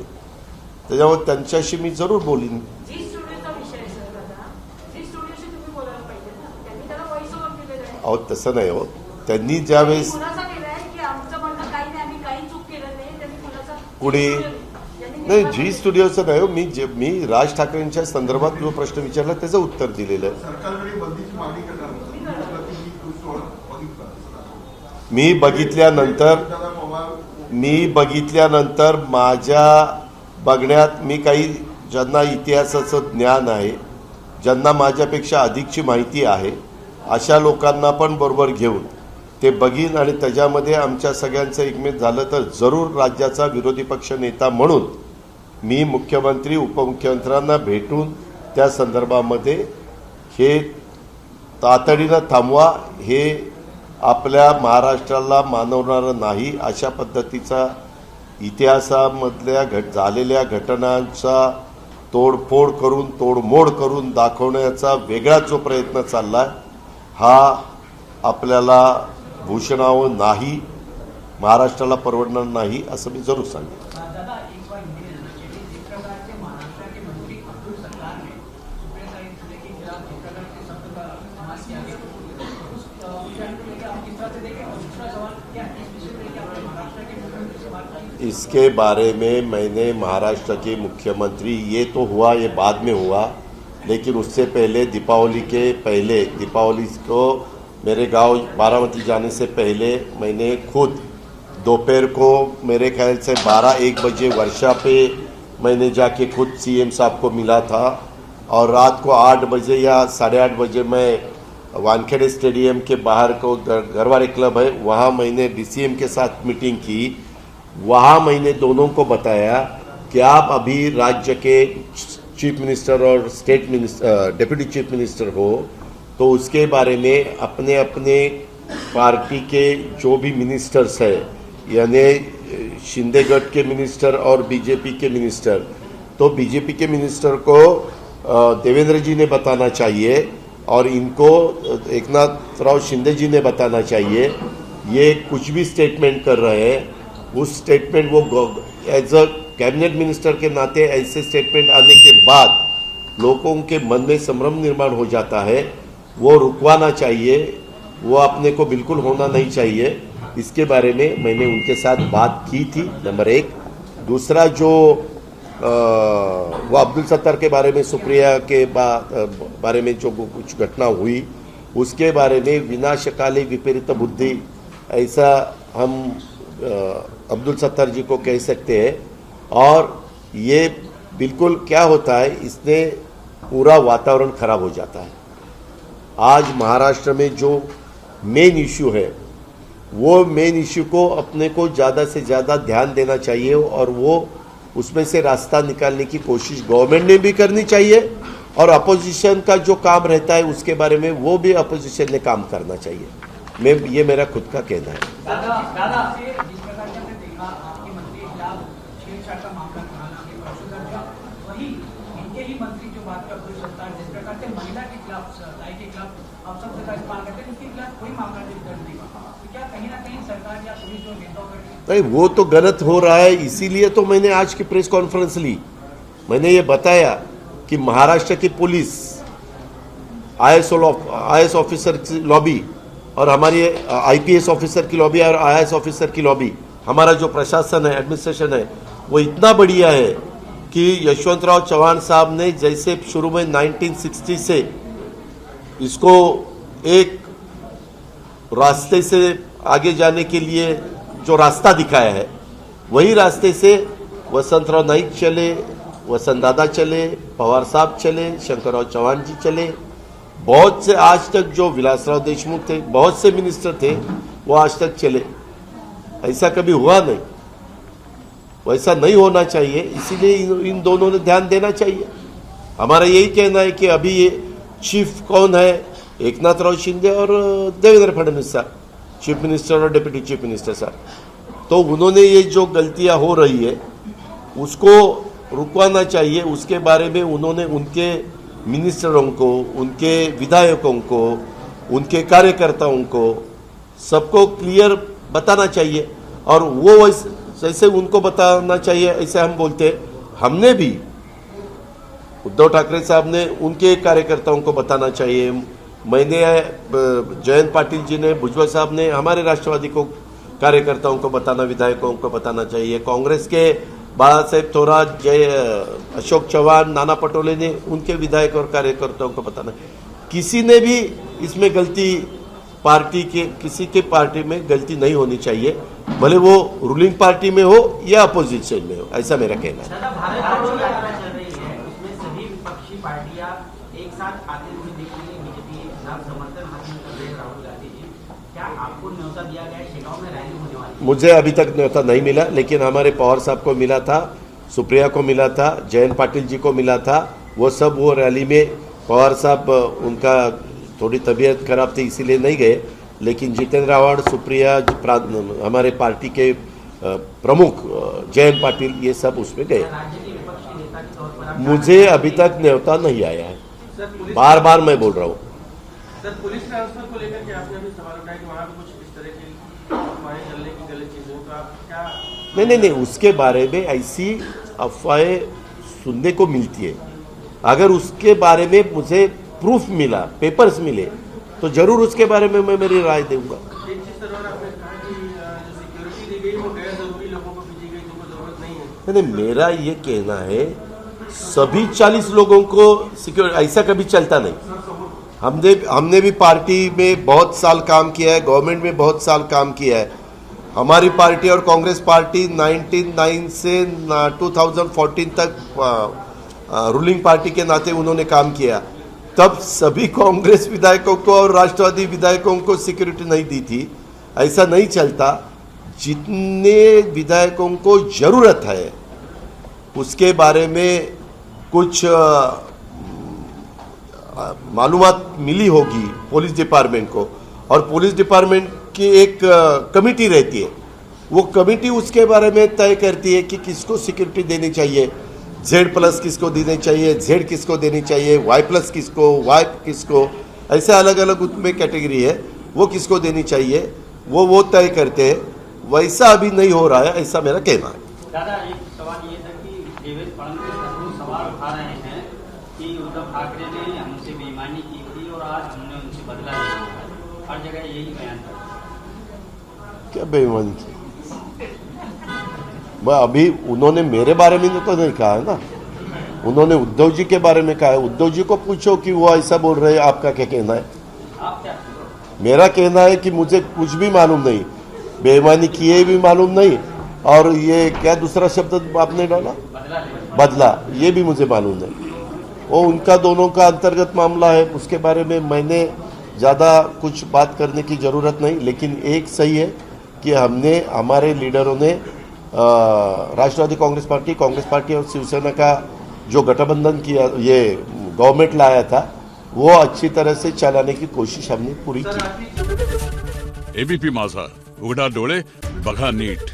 त्याच्यामुळे त्यांच्याशी मी जरूर बोलीन. जी स्टुडिओचा विषय आहे सर दादा, जी स्टुडिओशी तुम्ही बोलायला पाहिजे ना, त्यांनी त्याला व्हॉइस ओव्हर दिलेलं आहे. अहो तसं नाही हो, त्यांनी ज्यावेळेस खुलासा केलाय की आमचं म्हणणं काही नाही, आम्ही काही चूक केलं नाही. त्यांनी खुलासा कुणी नाही जी स्टुडिओचं नाही हो, मी राज ठाकरेंच्या संदर्भात जो प्रश्न विचारला त्याचं उत्तर दिलेलं आहे. सरकारकडे बंदीची मागणी करणार मी बघितल्यानंतर माझ्या बघण्यात मी काही ज्यांना इतिहासाचं ज्ञान आहे, ज्यांना माझ्यापेक्षा अधिकची माहिती आहे, अशा लोकांना पण बरोबर घेऊन ते बघीन आणि त्याच्यामध्ये आमच्या सगळ्यांचं एकमत झालं तर जरूर राज्याचा विरोधी पक्ष नेता म्हणून मी मुख्यमंत्री उपमुख्यमंत्र्यांना भेटून त्या संदर्भामध्ये हे तातडीनं थांबवा, हे आपल्या महाराष्ट्राला मानवणारं नाही, अशा पद्धतीचा इतिहासामधल्या झालेल्या घटनांचा तोडमोड करून दाखवण्याचा वेगळा जो प्रयत्न चालला हा आपल्याला भूषणावं नाही, महाराष्ट्राला परवडणार नाही असं मी जरूर सांगेन. दादा एक बार हिंदी में जानना चाहिए, जिस प्रकार से महाराष्ट्र के मंत्री अब्दुल सत्तार ने सुप्रीम कोर्ट के खिलाफ जिस प्रकार के शब्द का इस्तेमाल किया गया उस विषय को लेकर आप किस तरह से देखें, और दूसरा सवाल क्या इस विषय को लेकर आपने महाराष्ट्र के मुख्यमंत्री से बात की? इसके बारे में मैंने महाराष्ट्र के मुख्यमंत्री, ये तो हुआ, ये बाद में हुआ, लेकिन उससे पहले दीपावली को मेरे गांव बारामती जाने से पहले मैंने खुद दोपहर को मेरे ख्याल से 12-1 बजे वर्षा पे मैंने जाके खुद सीएम साहब को मिला था, और रात को 8 बजे या 8:30 बजे मैं वानखेड़े स्टेडियम के बाहर को गरवारे क्लब है वहाँ मैंने डीसीएम के साथ मीटिंग की. वहाँ मैंने दोनों को बताया कि आप अभी राज्य के चीफ मिनिस्टर और state minister deputy chief minister हो, तो उसके बारे में अपने अपने पार्टी के जो भी मिनिस्टर्स है, यानी शिंदे गट के मिनिस्टर और बीजेपी के मिनिस्टर, तो बीजेपी के मिनिस्टर को देवेंद्र जी ने बताना चाहिए और इनको एकनाथ शिंदे जी ने बताना चाहिए. ये कुछ भी स्टेटमेंट कर रहे हैं, उस स्टेटमेंट वो एज अ कैबिनेट मिनिस्टर के नाते ऐसे स्टेटमेंट आने के बाद लोगों के मन में संभ्रम निर्माण हो जाता है, वो रुकवाना चाहिए, वो अपने को बिल्कुल होना नहीं चाहिए. इसके बारे में मैंने उनके साथ बात की थी, नंबर 1. दूसरा जो वो अब्दुल सत्तार के बारे में, सुप्रिया के बारे में जो कुछ घटना हुई उसके बारे में विनाशकाले विपरीत बुद्धि, ऐसा हम अब्दुल सत्तार जी को कह सकते हैं. और ये बिल्कुल क्या होता है, इसने पूरा वातावरण खराब हो जाता है. आज महाराष्ट्र में जो मेन इश्यू है वो मेन इश्यू को अपने को ज़्यादा से ज़्यादा ध्यान देना चाहिए, और वो उसमें से रास्ता निकालने की कोशिश गवर्नमेंट ने भी करनी चाहिए, और अपोजिशन का जो काम रहता है उसके बारे में वो भी अपोजिशन ने काम करना चाहिए. ये मेरा खुद का कहना है. दादा जिस प्रकार से हमने देखा आपके मंत्री के खिलाफ छेड़छाड़ का मामला था, वही इनके ही मंत्री जो बात कर अब्दुल सत्तार जिस प्रकार से महिला के खिलाफ, राय के खिलाफ आप सब का इस्तेमाल करते हैं, उसके खिलाफ कोई मामला दर्ज नहीं हुआ. तो क्या कहीं ना कहीं सरकार या पुलिस जो नेताओं का नहीं, वो तो गलत हो रहा है. इसीलिए तो मैंने आज की प्रेस कॉन्फ्रेंस ली. मैंने ये बताया कि महाराष्ट्र की पुलिस, आईएएस ऑफिसर की लॉबी और हमारी आईपीएस ऑफिसर की लॉबी और आईएएस ऑफिसर की लॉबी, हमारा जो प्रशासन है, एडमिनिस्ट्रेशन है, वो इतना बढ़िया है कि यशवंतराव चौहान साहब ने जैसे शुरू में 1960 से इसको एक रास्ते से आगे जाने के लिए जो रास्ता दिखाया है, वही रास्ते से वसंतराव नाईक चले, वसंत दादा चले, पवार साहब चले, शंकरराव चौहान जी चले. बहुत से आज तक जो विलासराव देशमुख थे, बहुत से मिनिस्टर थे, वो आज तक चले। ऐसा कभी हुआ नहीं, वैसा नहीं होना चाहिए। इसीलिए इन दोनों ने ध्यान देना चाहिए। हमारा यही कहना है कि अभी ये चीफ कौन है, एकनाथ राव शिंदे और देवेंद्र फडणवीस साहब, चीफ मिनिस्टर और डिप्टी चीफ मिनिस्टर साहब। तो उन्होंने ये जो गलतियां हो रही है उसको रुकवाना चाहिए। उसके बारे में उन्होंने उनके मिनिस्टरों को, उनके विधायकों को, उनके कार्यकर्ताओं को सबको क्लियर बताना चाहिए। और वो जैसे उनको बताना चाहिए ऐसे हम बोलते हैं। हमने भी, उद्धव ठाकरे साहब ने उनके कार्यकर्ताओं को बताना चाहिए। मैंने, जयंत पाटिल जी ने, भुजबल साहब ने हमारे राष्ट्रवादी को कार्यकर्ताओं को बताना, विधायकों को बताना चाहिए। कांग्रेस के बाला साहेब थोरात, अशोक चौहान, नाना पटोले ने उनके विधायक और कार्यकर्ताओं को बताना। किसी ने भी इसमें गलती, पार्टी के किसी के पार्टी में गलती नहीं होनी चाहिए, भले वो रूलिंग पार्टी में हो या अपोजिशन में हो, ऐसा मेरा कहना है। दादा, भारत जोड़ो यात्रा चल रही है, उसमें सभी विपक्षी पार्टियां एक साथ आते हुए दिख रही है। बीजेपी के खिलाफ समर्थन हासिल कर रहे हैं राहुल गांधी जी। क्या आपको न्योता दिया गया है? शेगांव में रैली होने वाली है। मुझे अभी तक न्योता नहीं मिला, लेकिन हमारे पवार साहब को मिला था, सुप्रिया को मिला था, जयंत पाटिल जी को मिला था। वो सब वो रैली में, पवार साहब उनका थोड़ी तबीयत खराब थी इसीलिए नहीं गए, लेकिन जितेंद्र आव्हाड, सुप्रिया, हमारे पार्टी के प्रमुख जयंत पाटिल, ये सब उसमें गए। राज्य के विपक्षी नेता के तौर पर आप मुझे अभी तक न्योता नहीं आया है, बार बार मैं बोल रहा हूँ। सर, पुलिस ट्रांसफर को लेकर के आपने अभी सवाल उठाया कि वहाँ पे कुछ इस तरह की अफवाहें चलने की गलत चीजें, तो आप क्या? नहीं, उसके बारे में ऐसी अफवाहें सुनने को मिलती है। अगर उसके बारे में मुझे प्रूफ मिला, पेपर्स मिले, तो जरूर उसके बारे में मैं मेरी राय दूंगा। एक चीज सर और आपने कहा कि जो सिक्योरिटी दी गई वो गैर जरूरी लोगों को भेजी गई, जिनको जरूरत नहीं है। नहीं, मेरा ये कहना है सभी 40 लोगों को सिक्योरिटी, ऐसा कभी चलता नहीं। हमने भी पार्टी में बहुत साल काम किया है, गवर्नमेंट में बहुत साल काम किया है। हमारी पार्टी और कांग्रेस पार्टी 1999 से 2014 तक रूलिंग पार्टी के नाते उन्होंने काम किया। तब सभी कांग्रेस विधायकों को और राष्ट्रवादी विधायकों को सिक्योरिटी नहीं दी थी। ऐसा नहीं चलता। जितने विधायकों को जरूरत है उसके बारे में कुछ मालूमात मिली होगी पुलिस डिपार्टमेंट को, और पुलिस डिपार्टमेंट की एक कमेटी रहती है। वो कमेटी उसके बारे में तय करती है कि किसको सिक्योरिटी देनी चाहिए, Z+ किसको देनी चाहिए, Z किसको देनी चाहिए, Y+ किसको, Y किसको, ऐसे अलग अलग उसमें कैटेगरी है, वो किसको देनी चाहिए, वो तय करते हैं। वैसा अभी नहीं हो रहा है, ऐसा मेरा कहना है। दादा, एक सवाल ये था कि देवेंद्र फडणवीस सवाल उठा रहे हैं कि उद्धव ठाकरे ने हमसे बेईमानी की थी और आज हमने उनसे बदला लिया। हर जगह यही बयान था। क्या बेईमानी की? अभी उन्होंने मेरे बारे में तो नहीं कहा है ना, उन्होंने उद्धव जी के बारे में कहा है। उद्धव जी को पूछो कि वो ऐसा बोल रहे हैं, आपका क्या कहना है? आप क्या? मेरा कहना है कि मुझे कुछ भी मालूम नहीं, बेईमानी किए भी मालूम नहीं, और ये क्या दूसरा शब्द आपने डाला, बदला, ये भी मुझे मालूम नहीं। वो उनका दोनों का अंतर्गत मामला है, उसके बारे में मैंने ज़्यादा कुछ बात करने की ज़रूरत नहीं। लेकिन एक सही है कि हमारे लीडरों ने राष्ट्रवादी कांग्रेस पार्टी और शिवसेना का जो गठबंधन किया, ये गवर्नमेंट लाया था, वो अच्छी तरह से चलाने की कोशिश हमने पूरी की। एबीपी माझा, उघडा डोळे बघा नीट।